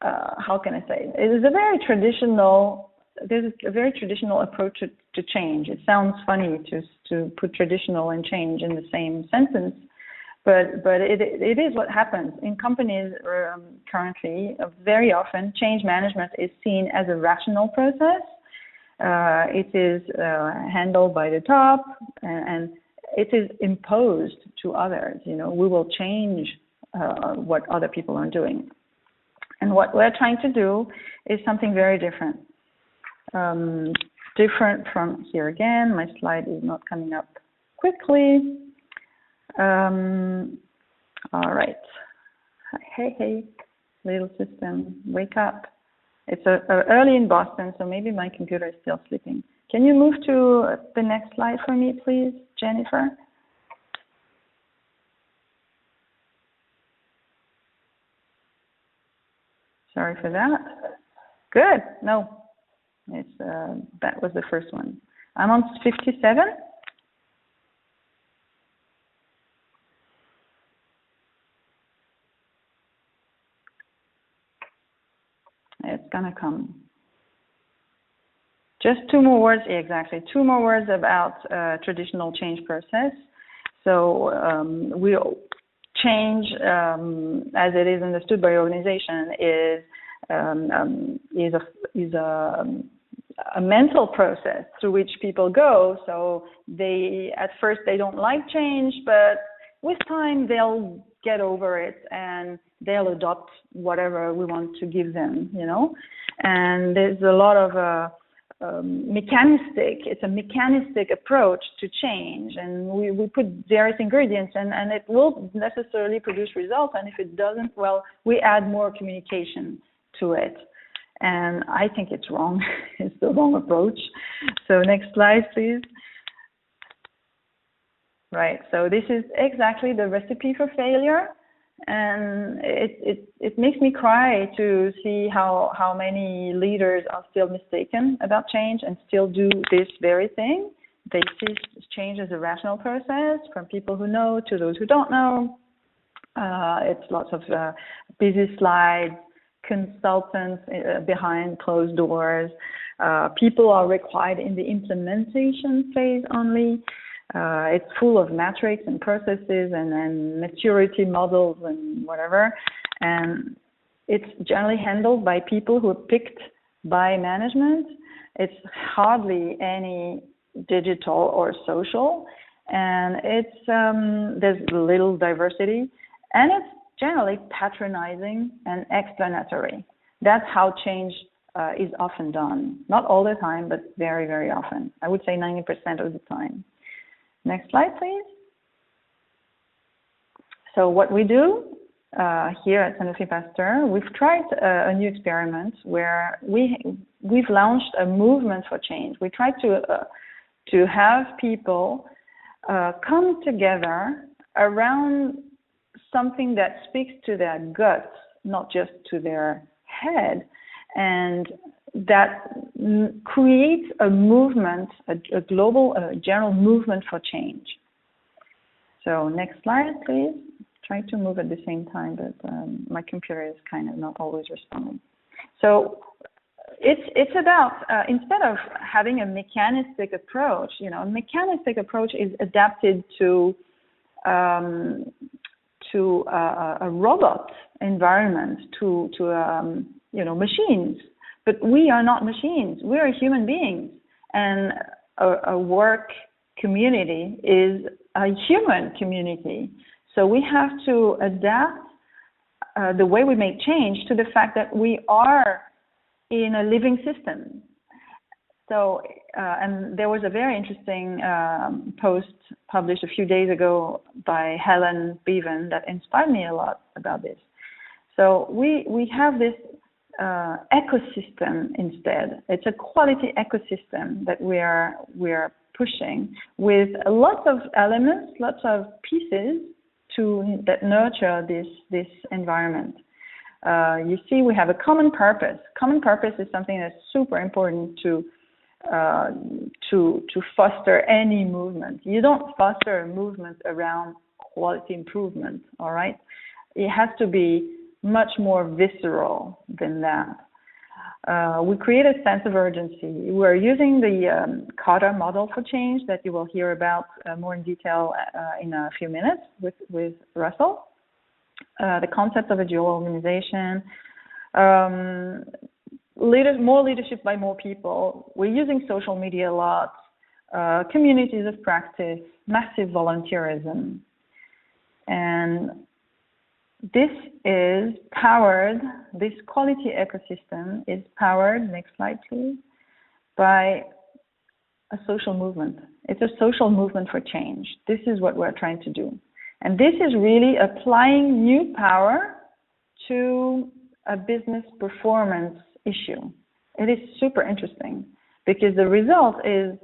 how can I say? It is a very traditional. There's a very traditional approach to change. It sounds funny to put traditional and change in the same sentence. But it is what happens in companies currently. Very often, change management is seen as a rational process. It is handled by the top, and it is imposed to others. We will change what other people are doing, and what we're trying to do is something very different. Different from here again. My slide is not coming up quickly. All right. Hey, little system, wake up. It's early in Boston, so maybe my computer is still sleeping. Can you move to the next slide for me, please, Jennifer? Sorry for that. Good. No, it's that was the first one. I'm on 57. It's gonna come. Just two more words, exactly. Two more words about traditional change process. So change, as it is understood by organization, is a mental process through which people go. So at first they don't like change, but with time they'll get over it and they'll adopt whatever we want to give them, And there's a lot of it's a mechanistic approach to change, and we put various ingredients and it will necessarily produce results, and if it doesn't, well, we add more communication to it. And I think it's wrong. It's the wrong approach. So next slide, please. right? So this is exactly the recipe for failure. And it makes me cry to see how many leaders are still mistaken about change and still do this very thing. They see change as a rational process from people who know to those who don't know. It's lots of busy slides, consultants behind closed doors. People are required in the implementation phase only. It's full of metrics and processes and maturity models and whatever. And it's generally handled by people who are picked by management. It's hardly any digital or social. And there's little diversity. And it's generally patronizing and explanatory. That's how change is often done. Not all the time, but very, very often. I would say 90% of the time. Next slide, please. So what we do here at Sanofi Pasteur, we've tried a new experiment where we've launched a movement for change. We try to have people come together around something that speaks to their guts, not just to their head, and that creates a movement, a global, general movement for change. So next slide, please. Try to move at the same time, but my computer is kind of not always responding. So it's about, instead of having a mechanistic approach, a mechanistic approach is adapted to a robot environment, to machines. But we are not machines. We are human beings. And a work community is a human community. So we have to adapt the way we make change to the fact that we are in a living system. So, and there was a very interesting post published a few days ago by Helen Bevan that inspired me a lot about this. So we have this ecosystem instead. It's a quality ecosystem that we are pushing with lots of elements, lots of pieces that nurture this environment. You see, we have a common purpose. Common purpose is something that's super important to foster any movement. You don't foster a movement around quality improvement, all right? It has to be much more visceral than that. We create a sense of urgency. We're using the Kotter model for change that you will hear about more in detail in a few minutes with Russell. The concept of a dual organization, more leadership by more people. We're using social media a lot, communities of practice, massive volunteerism. And this is powered, this quality ecosystem is powered, next slide please, by a social movement. It's a social movement for change. This is what we're trying to do. And this is really applying new power to a business performance issue. It is super interesting because the result is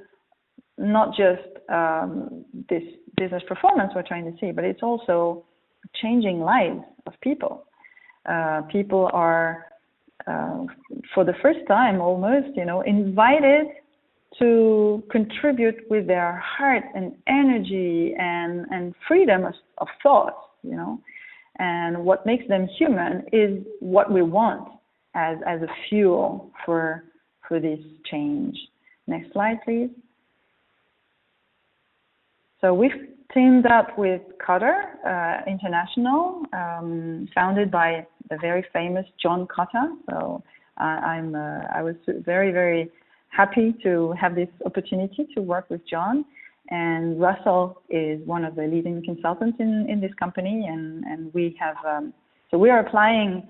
not just this business performance we're trying to see, but it's also changing lives of people. People are, for the first time almost, invited to contribute with their heart and energy and freedom of thought, and what makes them human is what we want as a fuel for this change. Next slide, please. So we've teamed up with Kotter International, founded by the very famous John Kotter. So I was very, very happy to have this opportunity to work with John. And Russell is one of the leading consultants in this company, and we have so we are applying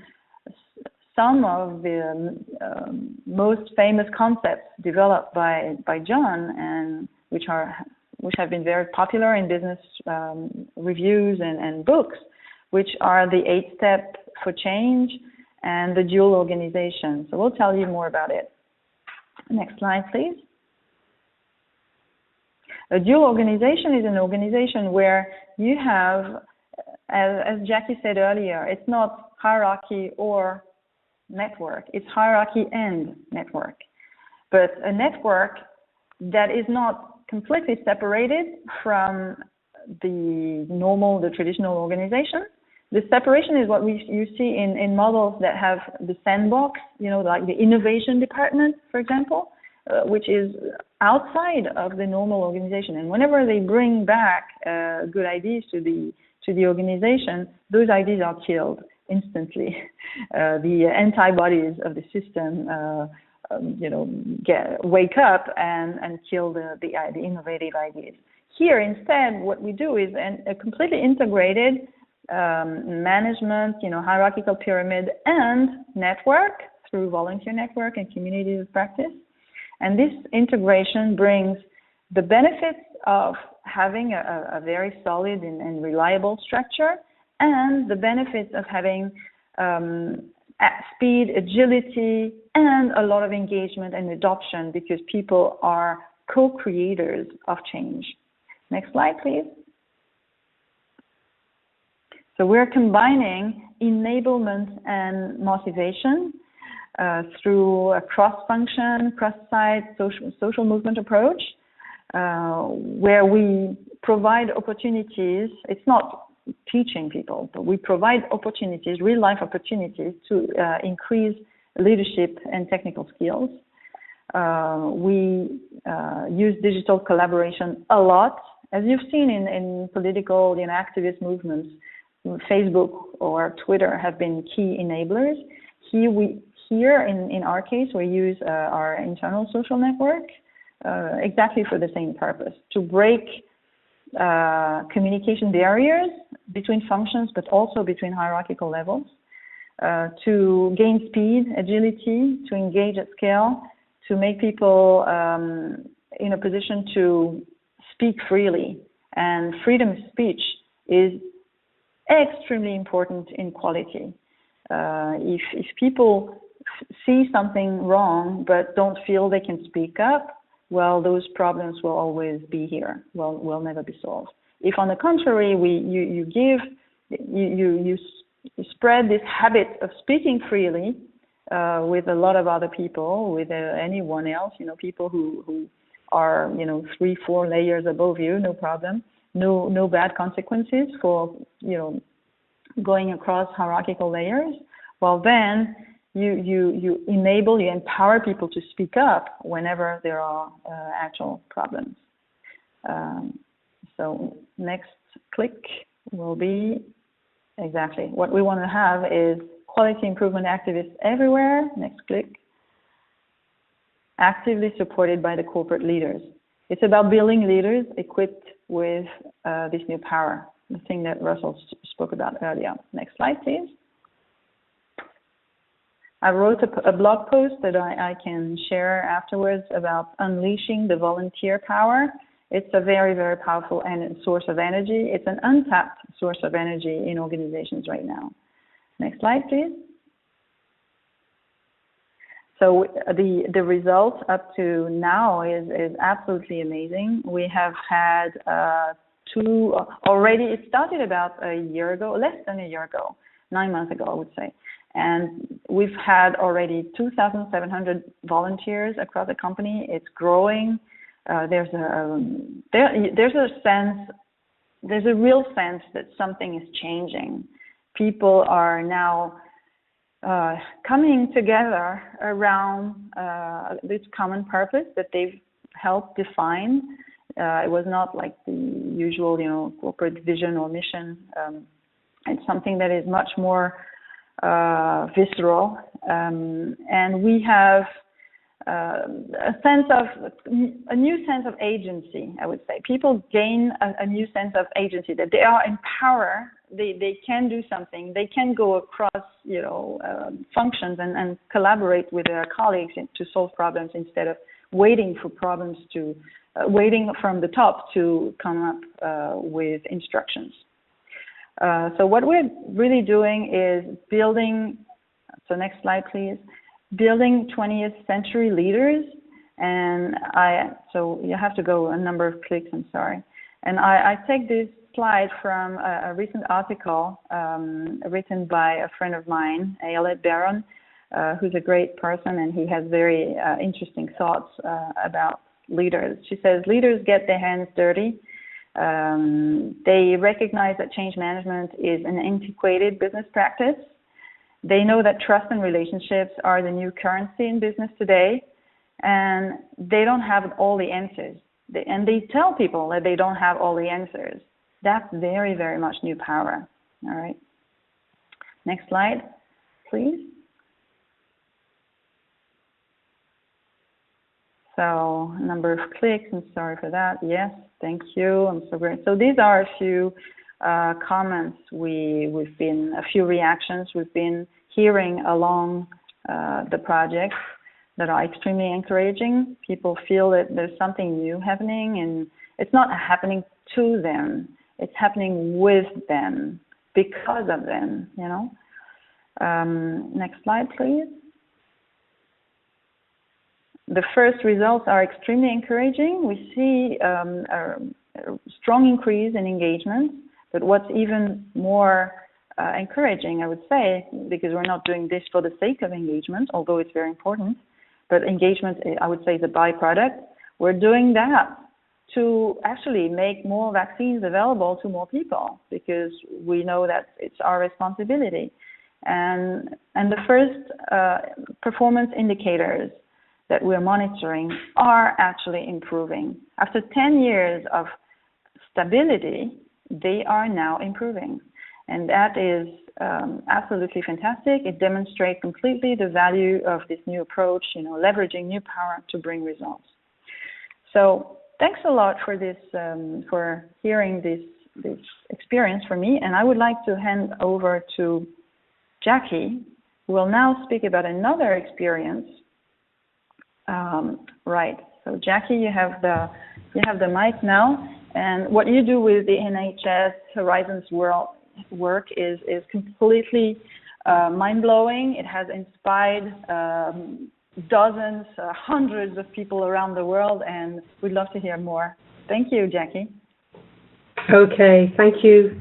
some of the most famous concepts developed by John, and which have been very popular in business reviews and books, which are the 8-step for change and the dual organization. So we'll tell you more about it. Next slide, please. A dual organization is an organization where you have, as Jackie said earlier, it's not hierarchy or network, it's hierarchy and network. But a network that is not completely separated from the traditional organization. The separation is what you see in models that have the sandbox, like the innovation department, for example, which is outside of the normal organization. And whenever they bring back good ideas to the organization, those ideas are killed instantly. The antibodies of the system, wake up and kill the innovative ideas. Here, instead, what we do is a completely integrated management, hierarchical pyramid and network through volunteer network and communities of practice. And this integration brings the benefits of having a very solid and reliable structure, and the benefits of having speed, agility, and a lot of engagement and adoption, because people are co-creators of change. Next slide, please. So we're combining enablement and motivation through a cross-function, cross-site social movement approach, where we provide opportunities. It's not teaching people, but we provide opportunities, real-life opportunities to increase leadership and technical skills. We use digital collaboration a lot. As you've seen in political, activist movements, Facebook or Twitter have been key enablers. Here in our case, we use our internal social network exactly for the same purpose, to break communication barriers between functions, but also between hierarchical levels, to gain speed, agility, to engage at scale, to make people in a position to speak freely. And freedom of speech is extremely important in quality. If people see something wrong but don't feel they can speak up, well, those problems will always be here. Will never be solved. If, on the contrary, you spread this habit of speaking freely with a lot of other people, with anyone else, people who are 3-4 layers above you, no problem, no bad consequences for going across hierarchical layers. Well, then you enable, you empower people to speak up whenever there are actual problems. So next click will be exactly what we want to have is quality improvement activists everywhere. Next click. Actively supported by the corporate leaders. It's about building leaders equipped with this new power, the thing that Russell spoke about earlier. Next slide, please. I wrote a blog post that I can share afterwards about unleashing the volunteer power. It's a very, very powerful source of energy. It's an untapped source of energy in organizations right now. Next slide, please. So the results up to now is absolutely amazing. We have had two already. It started about a year ago, less than a year ago, 9 months ago, I would say. And we've had already 2,700 volunteers across the company. It's growing. There's a real sense that something is changing. People are now coming together around this common purpose that they've helped define. It was not like the usual, corporate vision or mission. It's something that is much more visceral, and we have a new sense of agency. I would say people gain a new sense of agency, that they are in power. They can do something. They can go across, functions and collaborate with their colleagues to solve problems instead of waiting for problems waiting from the top to come up with instructions. So what we're really doing is building, so next slide please, building 20th century leaders And so you have to go a number of clicks, I'm sorry. And I take this slide from a recent article written by a friend of mine, Ayelet Baron, who's a great person, and he has very interesting thoughts about leaders. She says, leaders get their hands dirty. They recognize that change management is an antiquated business practice. They know that trust and relationships are the new currency in business today, and they don't have all the answers. And they tell people that they don't have all the answers. That's very, very much new power. All right. Next slide, please. So, number of clicks, I'm sorry for that. Yes, thank you. I'm so great. So these are a few comments a few reactions we've been hearing along the project that are extremely encouraging. People feel that there's something new happening, and it's not happening to them. It's happening with them, because of them, you know. Next slide, please. The first results are extremely encouraging. We see a strong increase in engagement, but what's even more encouraging, I would say, because we're not doing this for the sake of engagement, although it's very important, but engagement, I would say, is a byproduct. We're doing that to actually make more vaccines available to more people, because we know that it's our responsibility. And the first performance indicators that we're monitoring are actually improving. After 10 years of stability, they are now improving. And that is absolutely fantastic. It demonstrates completely the value of this new approach, you know, leveraging new power to bring results. So thanks a lot for this, for hearing this experience for me. And I would like to hand over to Jackie, who will now speak about another experience. Right. So Jackie, you have the mic now, and what you do with the NHS Horizons work is completely mind-blowing. It has inspired dozens, hundreds of people around the world, and we'd love to hear more. Thank you, Jackie. Okay, thank you.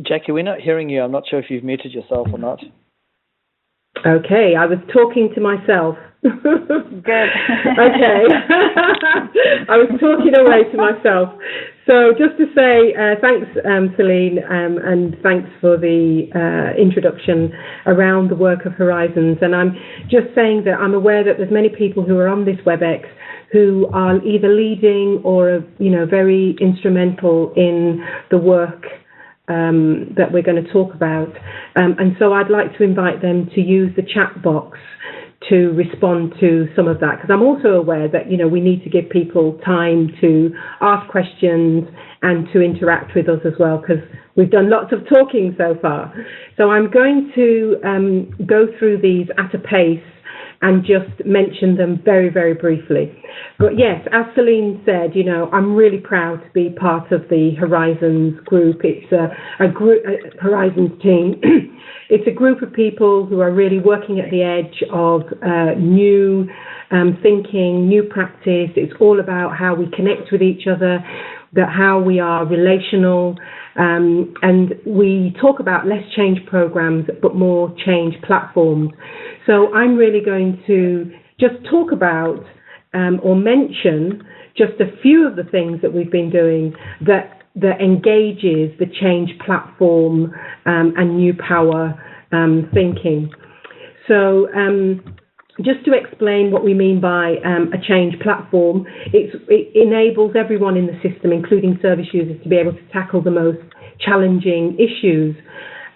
Jackie, we're not hearing you. I'm not sure if you've muted yourself or not. Okay, I was talking to myself. Good. Okay. I was talking away to myself. So just to say thanks, Celine, and thanks for the introduction around the work of Horizons. And I'm just saying that I'm aware that there's many people who are on this WebEx who are either leading or, very instrumental in the work that we're going to talk about. And so I'd like to invite them to use the chat box to respond to some of that, because I'm also aware that, we need to give people time to ask questions and to interact with us as well, because we've done lots of talking so far. So I'm going to go through these at a pace and just mention them very, very briefly. But yes, as Celine said, I'm really proud to be part of the Horizons Group. It's a group, Horizons team. It's a group of people who are really working at the edge of new thinking, new practice. It's all about how we connect with each other, how we are relational, and we talk about less change programs, but more change platforms. So I'm really going to just talk about or mention just a few of the things that we've been doing that engages the change platform and new power thinking. So just to explain what we mean by a change platform, it enables everyone in the system, including service users, to be able to tackle the most challenging issues.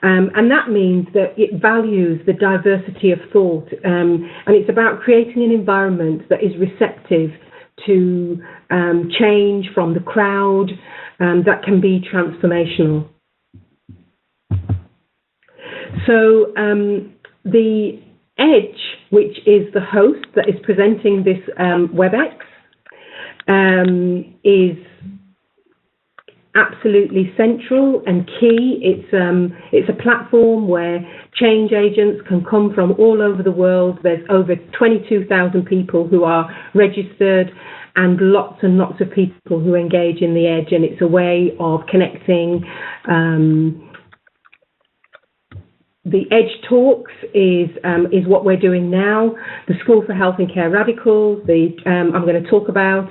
And that means that it values the diversity of thought, and it's about creating an environment that is receptive to change from the crowd that can be transformational. So the EDGE, which is the host that is presenting this WebEx, is absolutely central and key. It's a platform where change agents can come from all over the world. There's over 22,000 people who are registered and lots of people who engage in the EDGE, and it's a way of connecting. The EDGE Talks is what we're doing now. The School for Health and Care Radicals, I'm going to talk about,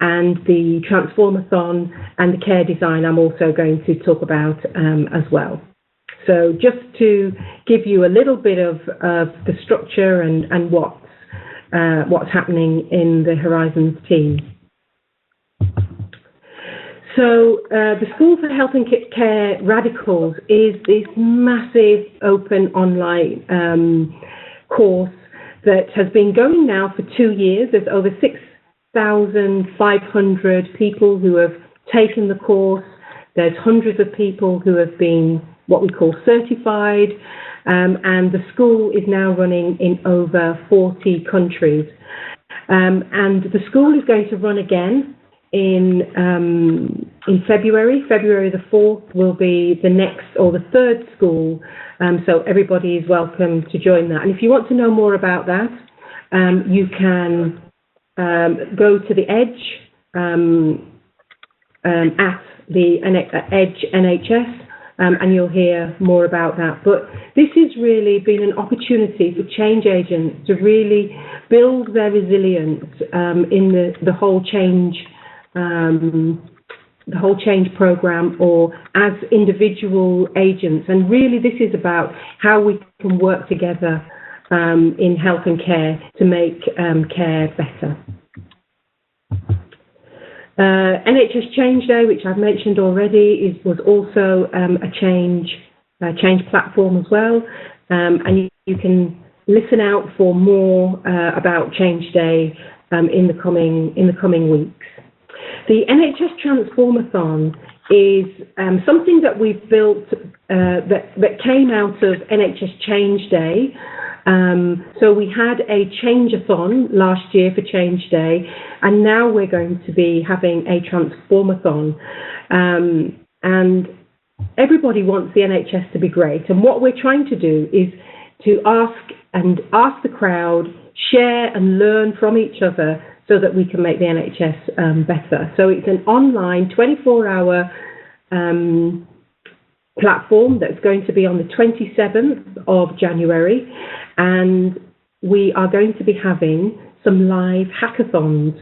and the Transformathon and the Care Design I'm also going to talk about as well. So just to give you a little bit of the structure and what's happening in the Horizons team. So the School for Health and Care Radicals is this massive open online course that has been going now for 2 years. There's over 6,500 people who have taken the course. There's hundreds of people who have been what we call certified, and the school is now running in over 40 countries. And the school is going to run again in February. February the 4th will be the next or the third school, so everybody is welcome to join that. And if you want to know more about that, you can go to the EDGE at the EDGE NHS, and you'll hear more about that. But this has really been an opportunity for change agents to really build their resilience in the whole change program, or as individual agents. And really this is about how we can work together in health and care to make care better. NHS Change Day, which I've mentioned already, was also a change platform as well, and you can listen out for more about Change Day in the coming weeks. The NHS Transformathon is something that we've built that came out of NHS Change Day. So we had a change-a-thon last year for Change Day, and now we're going to be having a Transformathon. And everybody wants the NHS to be great, and what we're trying to do is to ask the crowd, share and learn from each other, so that we can make the NHS better. So it's an online 24-hour platform that's going to be on the 27th of January, and we are going to be having some live hackathons,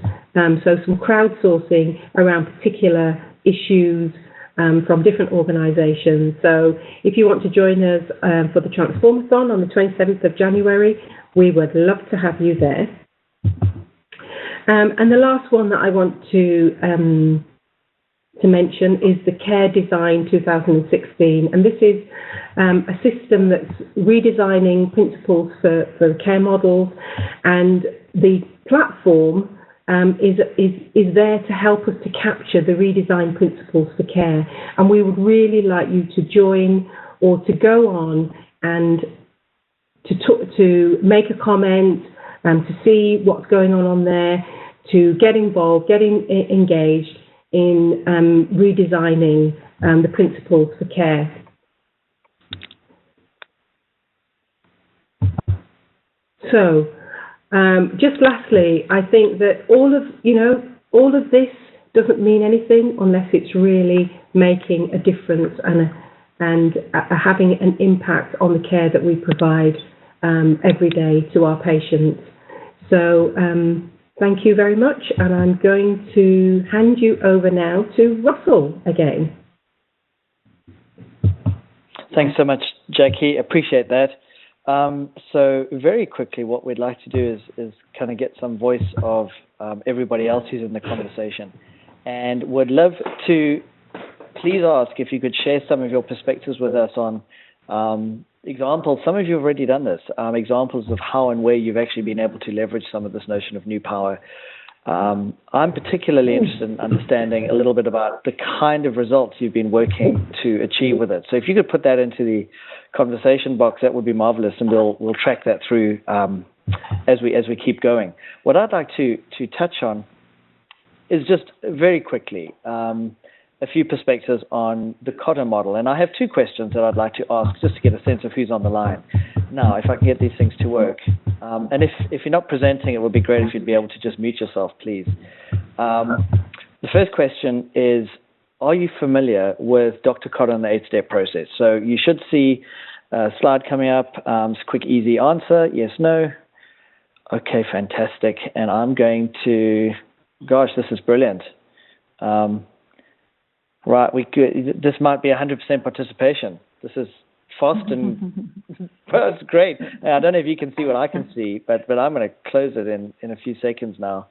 so some crowdsourcing around particular issues from different organisations. So if you want to join us for the Transformathon on the 27th of January, we would love to have you there. And the last one that I want to mention is the Care Design 2016, and this is a system that's redesigning principles for care models, and the platform is there to help us to capture the redesigned principles for care. And we would really like you to join or to go on and to make a comment, to see what's going on there, to get involved, getting engaged in redesigning the principles for care. So, just lastly, I think that all of this doesn't mean anything unless it's really making a difference and having an impact on the care that we provide every day to our patients. So thank you very much, and I'm going to hand you over now to Russell again. Thanks so much, Jackie. Appreciate that. So very quickly, what we'd like to do is kind of get some voice of everybody else who's in the conversation, and would love to please ask if you could share some of your perspectives with us on Examples, some of you have already done this, examples of how and where you've actually been able to leverage some of this notion of new power. I'm particularly interested in understanding a little bit about the kind of results you've been working to achieve with it. So if you could put that into the conversation box, that would be marvelous, and we'll track that through as we keep going. What I'd like to touch on is just very quickly a few perspectives on the Kotter model. And I have two questions that I'd like to ask just to get a sense of who's on the line. Now, if I can get these things to work. And if you're not presenting, it would be great if you'd be able to just mute yourself, please. The first question is, are you familiar with Dr. Kotter and the 8-step process? So you should see a slide coming up. It's a quick, easy answer. Yes, no. Okay, fantastic. And I'm going to, gosh, this is brilliant. Right, this might be 100% participation. This is fast and that's great. Now, I don't know if you can see what I can see, but I'm going to close it in a few seconds now.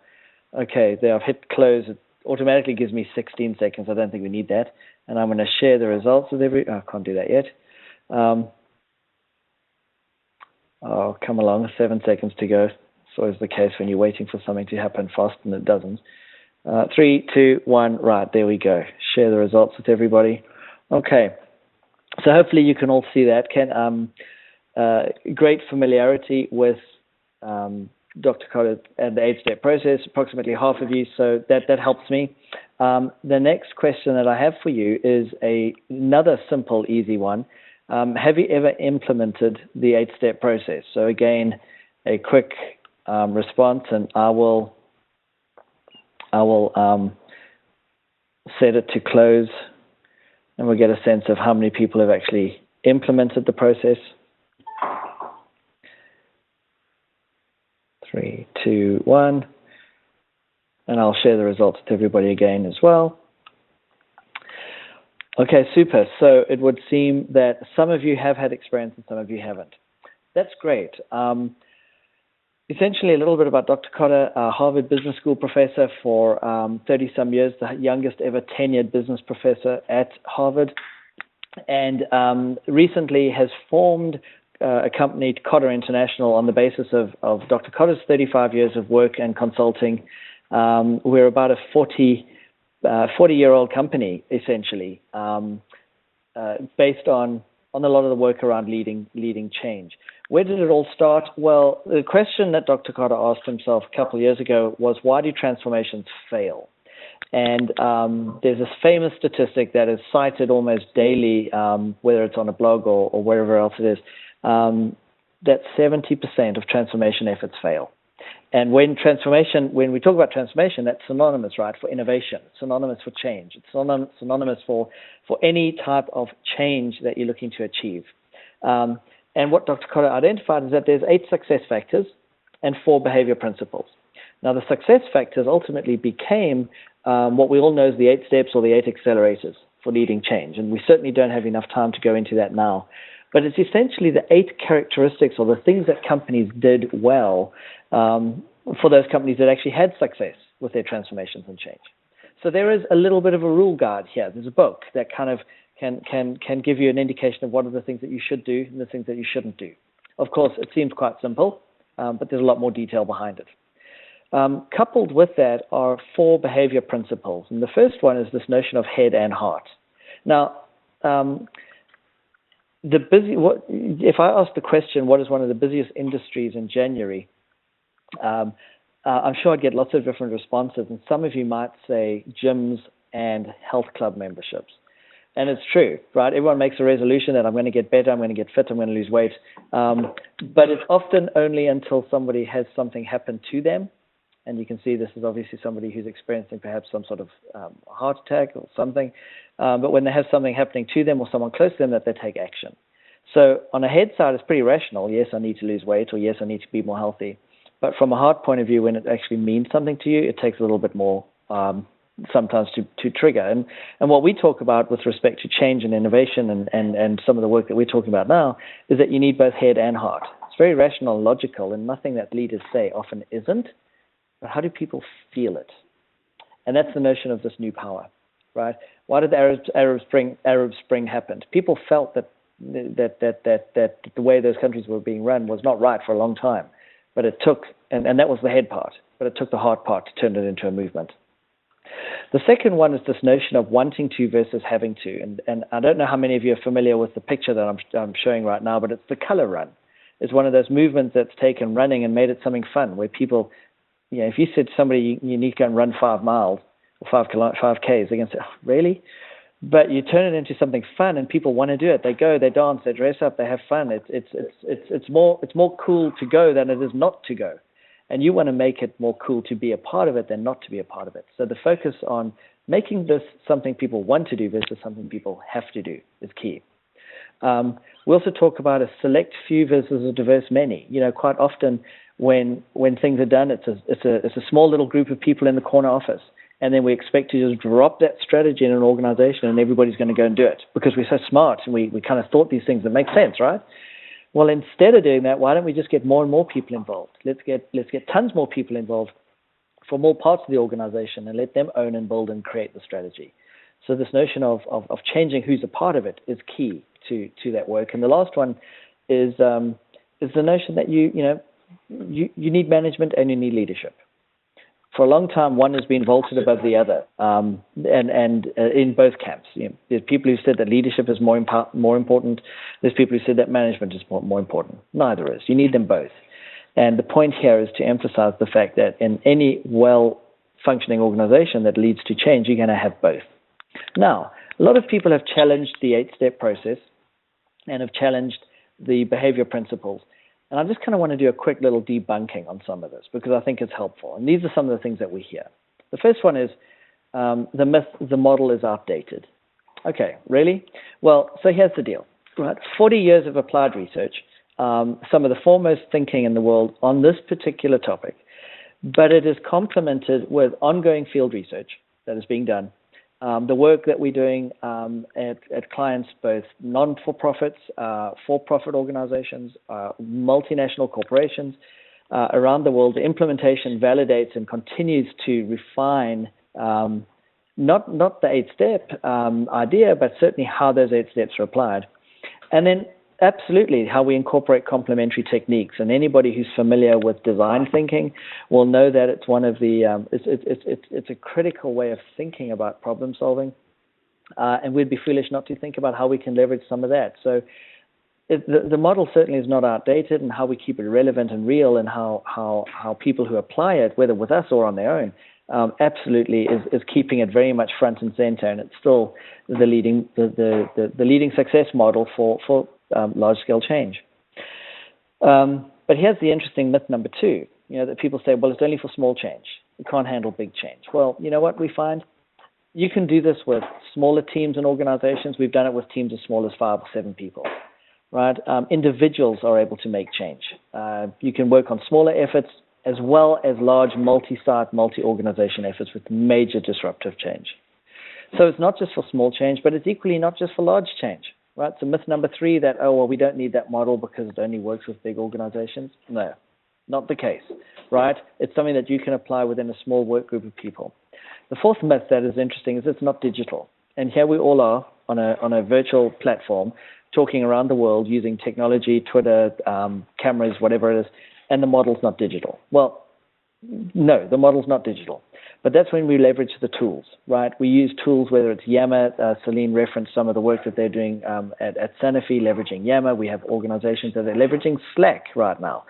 Okay, there, I've hit close. It automatically gives me 16 seconds. I don't think we need that. And I'm going to share the results with I can't do that yet. Oh, come along, 7 seconds to go. It's always the case when you're waiting for something to happen fast and it doesn't. 3, 2, 1, right, there we go. Share the results with everybody. Okay, so hopefully you can all see that. Great familiarity with Dr. Kotter and the 8-step process, approximately half of you, so that helps me. The next question that I have for you is another simple, easy one. Have you ever implemented the 8-step process? So again, a quick response, and I will set it to close, and we'll get a sense of how many people have actually implemented the process. 3, 2, 1. And I'll share the results with everybody again as well. Okay, super. So it would seem that some of you have had experience and some of you haven't. That's great. Essentially, a little bit about Dr. Kotter, a Harvard Business School professor for 30-some years, the youngest ever tenured business professor at Harvard, and recently has formed a company, Kotter International, on the basis of Dr. Kotter's 35 years of work and consulting. We're about a 40-year-old company, essentially, based on a lot of the work around leading change. Where did it all start? Well, the question that Dr. Kotter asked himself a couple of years ago was, why do transformations fail? And there's this famous statistic that is cited almost daily, whether it's on a blog or wherever else it is, that 70% of transformation efforts fail. And when we talk about transformation, that's synonymous, right, for innovation. It's synonymous for change. It's synonymous for any type of change that you're looking to achieve. And what Dr. Kotter identified is that there's 8 success factors and 4 behavior principles. Now, the success factors ultimately became what we all know as the 8 steps or the 8 accelerators for leading change. And we certainly don't have enough time to go into that now. But it's essentially the 8 characteristics or the things that companies did well for those companies that actually had success with their transformations and change. So there is a little bit of a rule guide here. There's a book that kind of can give you an indication of what are the things that you should do and the things that you shouldn't do. Of course, it seems quite simple, but there's a lot more detail behind it. Coupled with that are 4 behavior principles. And the first one is this notion of head and heart. Now, if I ask the question, what is one of the busiest industries in January, I'm sure I'd get lots of different responses. And some of you might say gyms and health club memberships. And it's true, right? Everyone makes a resolution that I'm going to get better, I'm going to get fit, I'm going to lose weight. But it's often only until somebody has something happen to them. And you can see this is obviously somebody who's experiencing perhaps some sort of heart attack or something. But when they have something happening to them or someone close to them, that they take action. So on a head side, it's pretty rational. Yes, I need to lose weight, or yes, I need to be more healthy. But from a heart point of view, when it actually means something to you, it takes a little bit more sometimes to trigger. And what we talk about with respect to change and innovation and some of the work that we're talking about now is that you need both head and heart. It's very rational and logical, and nothing that leaders say often isn't. But how do people feel it? And that's the notion of this new power, right? Why did the Arab Spring happen? People felt that that the way those countries were being run was not right for a long time. But it took, and that was the head part, but it took the hard part to turn it into a movement. The second one is this notion of wanting to versus having to. And I don't know how many of you are familiar with the picture that I'm showing right now, but it's the color run. It's one of those movements that's taken running and made it something fun, where people, if you said to somebody, you need to go and run 5 miles or 5Ks, they're going to say, oh, really? But you turn it into something fun, and people want to do it. They go, they dance, they dress up, they have fun. It's more cool to go than it is not to go. And you want to make it more cool to be a part of it than not to be a part of it. So the focus on making this something people want to do versus something people have to do is key. We also talk about a select few versus a diverse many. Quite often when things are done, it's a small little group of people in the corner office, and then we expect to just drop that strategy in an organization, and everybody's going to go and do it because we're so smart and we kind of thought these things that make sense, right? Well, instead of doing that, why don't we just get more and more people involved? Let's get tons more people involved for more parts of the organization and let them own and build and create the strategy. So this notion of changing who's a part of it is key to that work. And the last one is the notion that you need management and you need leadership. For a long time, one has been vaulted above the other, and in both camps. There's people who said that leadership is more important. There's people who said that management is more important. Neither is. You need them both. And the point here is to emphasize the fact that in any well-functioning organization that leads to change, you're going to have both. Now, a lot of people have challenged the 8-step process and have challenged the behavior principles. And I just kind of want to do a quick little debunking on some of this because I think it's helpful. And these are some of the things that we hear. The first one is the myth, the model is outdated. Okay, really? Well, so here's the deal. Right? 40 years of applied research, some of the foremost thinking in the world on this particular topic, but it is complemented with ongoing field research that is being done. The work that we're doing at clients, both non-for-profits, for-profit organizations, multinational corporations around the world, the implementation validates and continues to refine not the 8-step idea, but certainly how those 8 steps are applied. And then absolutely how we incorporate complementary techniques. And anybody who's familiar with design thinking will know that it's one of the it's a critical way of thinking about problem solving. And we'd be foolish not to think about how we can leverage some of that. So the model certainly is not outdated, and how we keep it relevant and real, and how people who apply it, whether with us or on their own, absolutely is keeping it very much front and center. And it's still the leading success model for large-scale change. But here's the interesting myth number 2, that people say, well, it's only for small change. You can't handle big change. Well, you know what we find? You can do this with smaller teams and organizations. We've done it with teams as small as 5 or 7 people, right? Individuals are able to make change. You can work on smaller efforts as well as large multi-site, multi-organization efforts with major disruptive change. So it's not just for small change, but it's equally not just for large change. Right? So myth number 3 that, we don't need that model because it only works with big organizations. No, not the case, right? It's something that you can apply within a small work group of people. The fourth myth that is interesting is it's not digital. And here we all are on a virtual platform talking around the world using technology, Twitter, cameras, whatever it is, and the model's not digital. Well, no, the model's not digital. But that's when we leverage the tools, right? We use tools, whether it's Yammer. Celine referenced some of the work that they're doing at Sanofi, leveraging Yammer. We have organizations that are leveraging Slack right now.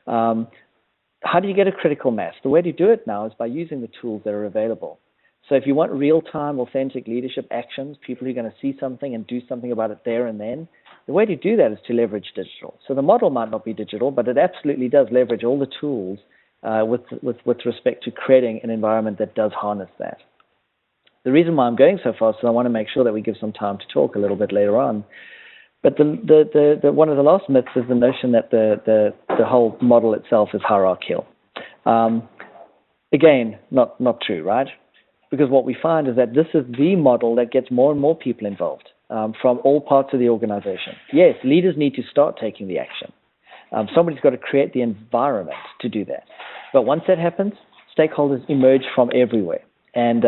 How do you get a critical mass? The way to do it now is by using the tools that are available. So if you want real-time, authentic leadership actions, people who are going to see something and do something about it there and then, the way to do that is to leverage digital. So the model might not be digital, but it absolutely does leverage all the tools with respect to creating an environment that does harness that. The reason why I'm going so fast is I want to make sure that we give some time to talk a little bit later on. But the one of the last myths is the notion that the whole model itself is hierarchical. Again, not true, right? Because what we find is that this is the model that gets more and more people involved from all parts of the organization. Yes, leaders need to start taking the action. Somebody's got to create the environment to do that. But once that happens, stakeholders emerge from everywhere. And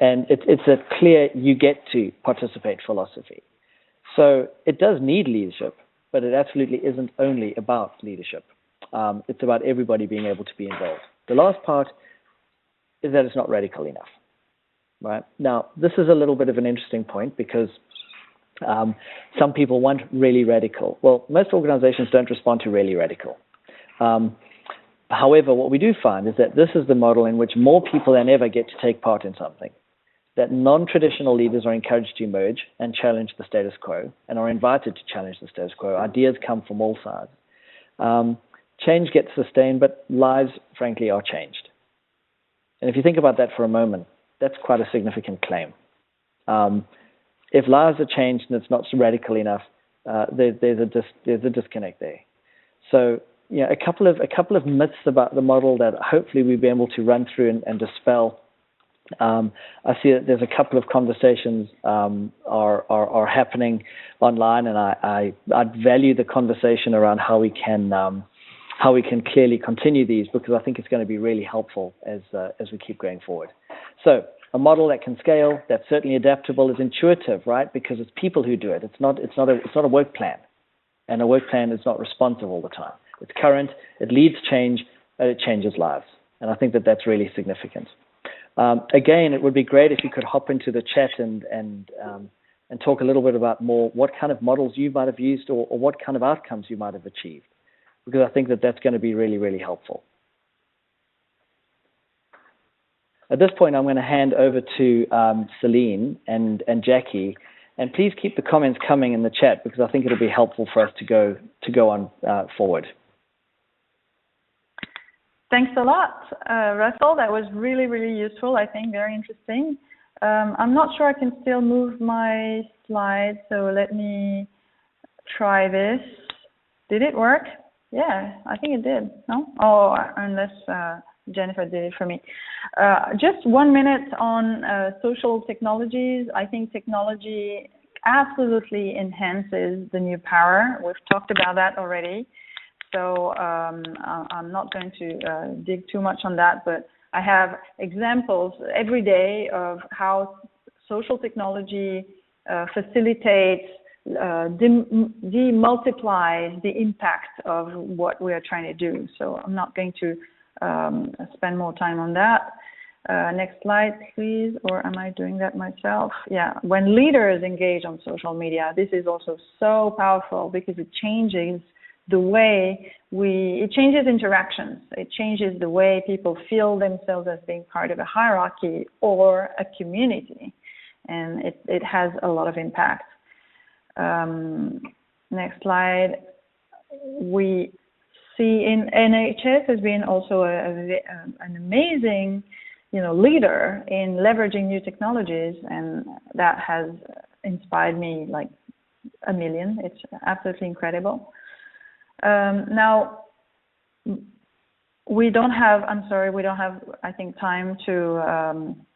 it's a clear you get to participate philosophy. So it does need leadership, but it absolutely isn't only about leadership. It's about everybody being able to be involved. The last part is that it's not radical enough, right? Now, this is a little bit of an interesting point because some people want really radical. Well, most organizations don't respond to really radical. However, what we do find is that this is the model in which more people than ever get to take part in something, that non-traditional leaders are encouraged to emerge and challenge the status quo and are invited to challenge the status quo. Ideas come from all sides. Change gets sustained, but lives, frankly, are changed. And if you think about that for a moment, that's quite a significant claim. If lives are changed and it's not radical enough, there's a disconnect there. So, yeah, a couple of myths about the model that hopefully we'll be able to run through and dispel. I see that there's a couple of conversations are happening online, and I'd value the conversation around how we can clearly continue these, because I think it's going to be really helpful as we keep going forward. So a model that can scale, that's certainly adaptable, is intuitive, right? Because it's people who do it. It's not a work plan, and a work plan is not responsive all the time. It's current, it leads change, and it changes lives. And I think that that's really significant. Again, it would be great if you could hop into the chat and talk a little bit about more what kind of models you might have used or what kind of outcomes you might have achieved, because I think that that's going to be really, really helpful. At this point, I'm going to hand over to Celine and Jackie, and please keep the comments coming in the chat, because I think it'll be helpful for us to go on forward. Thanks a lot, Russell. That was really, really useful. I think very interesting. I'm not sure I can still move my slides, so let me try this. Did it work? Yeah, I think it did. No? Oh, unless Jennifer did it for me. Just 1 minute on social technologies. I think technology absolutely enhances the new power. We've talked about that already. So I'm not going to dig too much on that, but I have examples every day of how social technology facilitates, demultiplies the impact of what we are trying to do. So I'm not going to spend more time on that. Next slide, please. Or am I doing that myself? Yeah. When leaders engage on social media, this is also so powerful because it changes the way it changes interactions. It changes the way people feel themselves as being part of a hierarchy or a community. And it has a lot of impact. Next slide. We see in NHS has been also an amazing, leader in leveraging new technologies, and that has inspired me like a million. It's absolutely incredible. Now, we don't have, I think, time to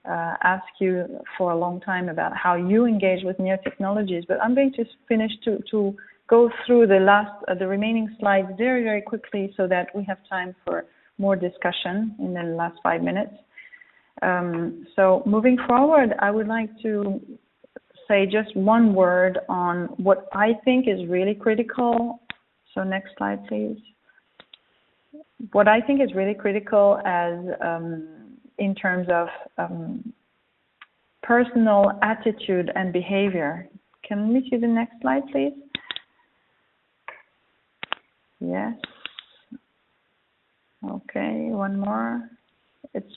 ask you for a long time about how you engage with new technologies, but I'm going to finish to go through the remaining slides very, very quickly so that we have time for more discussion in the last 5 minutes. So moving forward, I would like to say just one word on what I think is really critical. So next slide, please. What I think is really critical as in terms of personal attitude and behavior. Can we see the next slide, please? Yes. Okay, one more. It's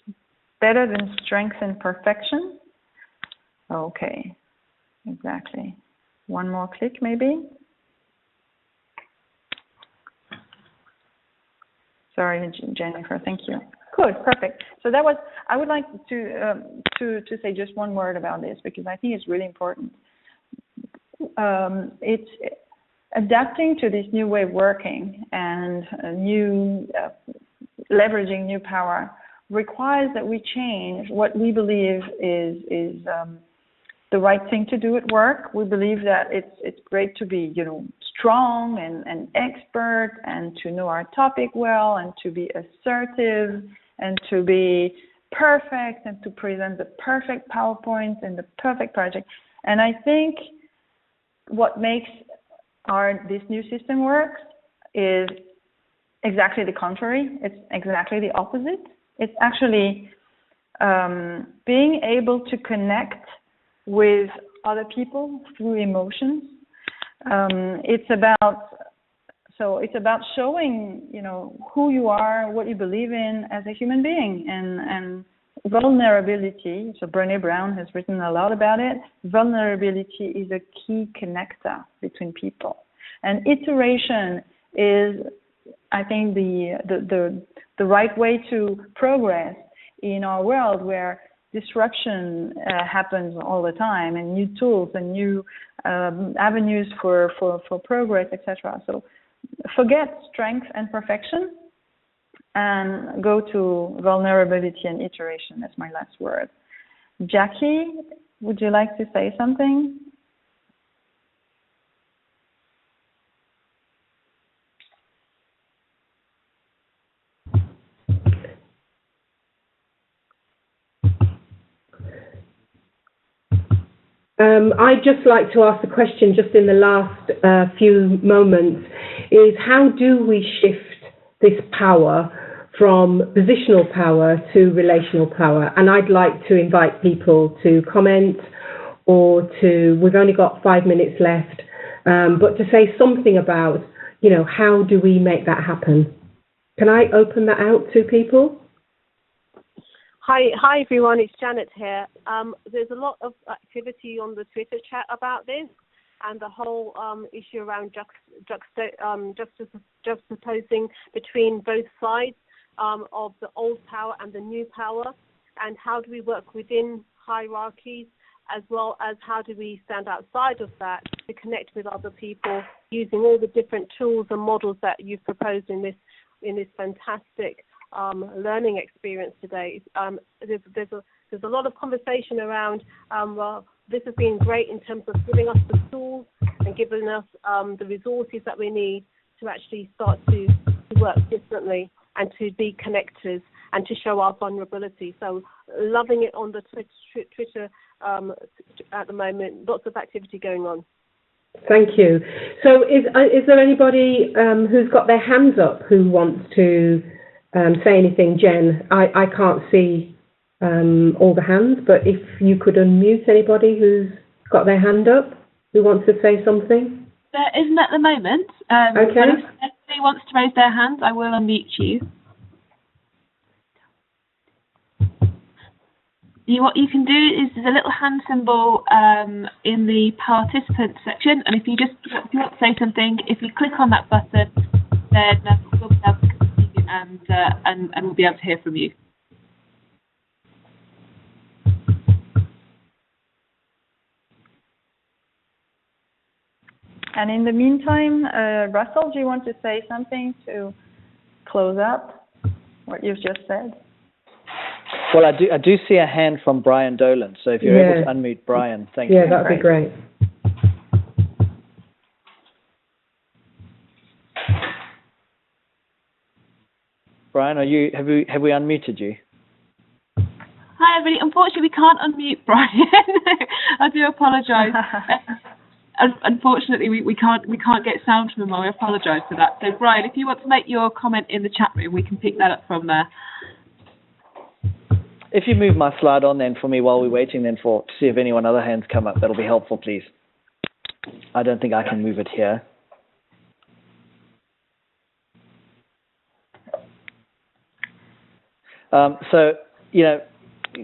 better than strength and perfection. Okay, exactly. One more click, maybe. Sorry, Jennifer. Thank you. Good, perfect. So that was. I would like to say just one word about this because I think it's really important. It's adapting to this new way of working and leveraging new power requires that we change what we believe is the right thing to do at work. We believe that it's great to be, strong and expert and to know our topic well and to be assertive and to be perfect and to present the perfect PowerPoint and the perfect project. And I think what makes this new system work is exactly the contrary. It's exactly the opposite. It's actually being able to connect with other people through emotions. It's about showing, who you are, what you believe in as a human being, and vulnerability. So Brené Brown has written a lot about it. Vulnerability is a key connector between people, and iteration is, I think, the right way to progress in our world where disruption happens all the time, and new tools and new avenues for progress, etc. So forget strength and perfection and go to vulnerability and iteration. That's my last word. Jackie, would you like to say something? I'd just like to ask the question just in the last few moments is how do we shift this power from positional power to relational power? And I'd like to invite people to comment or we've only got 5 minutes left, but to say something about, how do we make that happen? Can I open that out to people? Hi everyone, it's Janet here. There's a lot of activity on the Twitter chat about this and the whole issue around juxtaposing between both sides of the old power and the new power, and how do we work within hierarchies, as well as how do we stand outside of that to connect with other people using all the different tools and models that you've proposed in this fantastic learning experience today. There's a lot of conversation around, this has been great in terms of giving us the tools and giving us the resources that we need to actually start to work differently and to be connectors and to show our vulnerability. So loving it on the Twitter at the moment, lots of activity going on. Thank you. So is there anybody who's got their hands up who wants to say anything? Jen, I can't see all the hands, but if you could unmute anybody who's got their hand up, who wants to say something? There isn't at the moment. Okay. But if anybody wants to raise their hand, I will unmute you. What you can do is there's a little hand symbol in the participants section, and if you want to say something, if you click on that button, then we'll be able to continue and we'll be able to hear from you. And in the meantime, Russell, do you want to say something to close up what you've just said? Well, I do see a hand from Brian Dolan, so if you're able to unmute Brian, thank you. Yeah, that'd be great. Brian, have we unmuted you? Hi, everybody. Unfortunately, we can't unmute Brian. I do apologise. Unfortunately, we can't get sound from him. I apologise for that. So, Brian, if you want to make your comment in the chat room, we can pick that up from there. If you move my slide on then for me while we're waiting then to see if anyone other hands come up, that'll be helpful, please. I don't think I can move it here. So,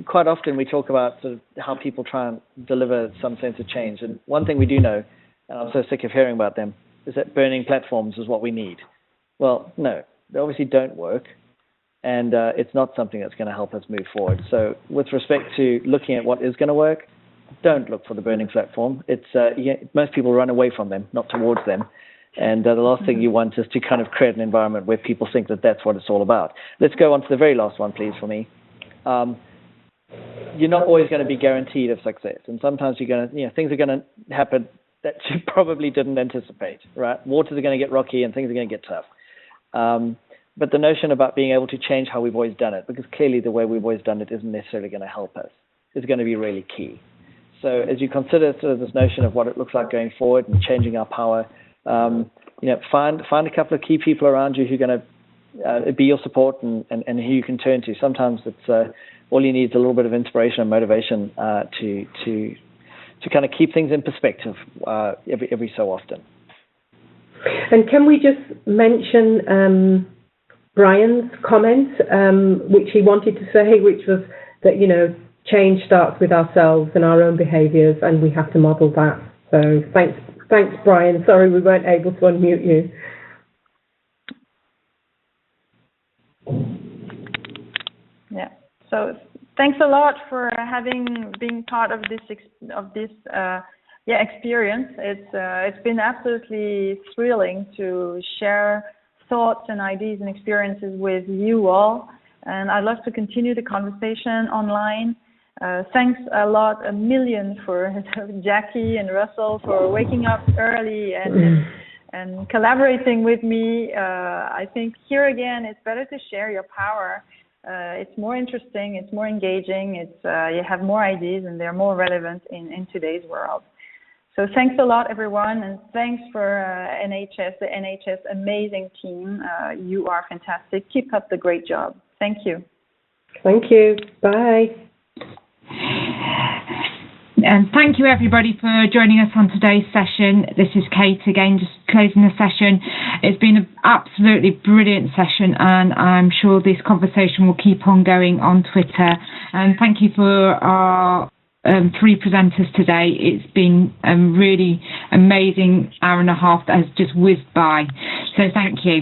quite often we talk about sort of how people try and deliver some sense of change. And one thing we do know, and I'm so sick of hearing about them, is that burning platforms is what we need. Well, no, they obviously don't work. And it's not something that's going to help us move forward. So with respect to looking at what is going to work, don't look for the burning platform. It's most people run away from them, not towards them. And the last thing you want is to kind of create an environment where people think that that's what it's all about. Let's go on to the very last one, please, for me. You're not always going to be guaranteed of success. And sometimes things are going to happen that you probably didn't anticipate, right? Waters are going to get rocky and things are going to get tough. But the notion about being able to change how we've always done it, because clearly the way we've always done it isn't necessarily going to help us, is going to be really key. So as you consider sort of this notion of what it looks like going forward and changing our power, find a couple of key people around you who are going to be your support and who you can turn to. Sometimes it's all you need is a little bit of inspiration and motivation to kind of keep things in perspective every so often. And can we just mention Brian's comment, which he wanted to say, which was that, change starts with ourselves and our own behaviours, and we have to model that. So thanks, Brian. Sorry we weren't able to unmute you. Yeah. So thanks a lot for being part of this experience. It's been absolutely thrilling to share thoughts and ideas and experiences with you all, and I'd love to continue the conversation online. Thanks a million for Jackie and Russell for waking up early and collaborating with me. I think here again, it's better to share your power. It's more interesting, it's more engaging, you have more ideas and they're more relevant in today's world. So thanks a lot, everyone, and thanks for the NHS amazing team. You are fantastic. Keep up the great job. Thank you. Thank you. Bye. And thank you, everybody, for joining us on today's session. This is Kate again, just closing the session. It's been an absolutely brilliant session, and I'm sure this conversation will keep on going on Twitter. And thank you for our 3 presenters today. It's been a really amazing hour and a half that has just whizzed by. So thank you.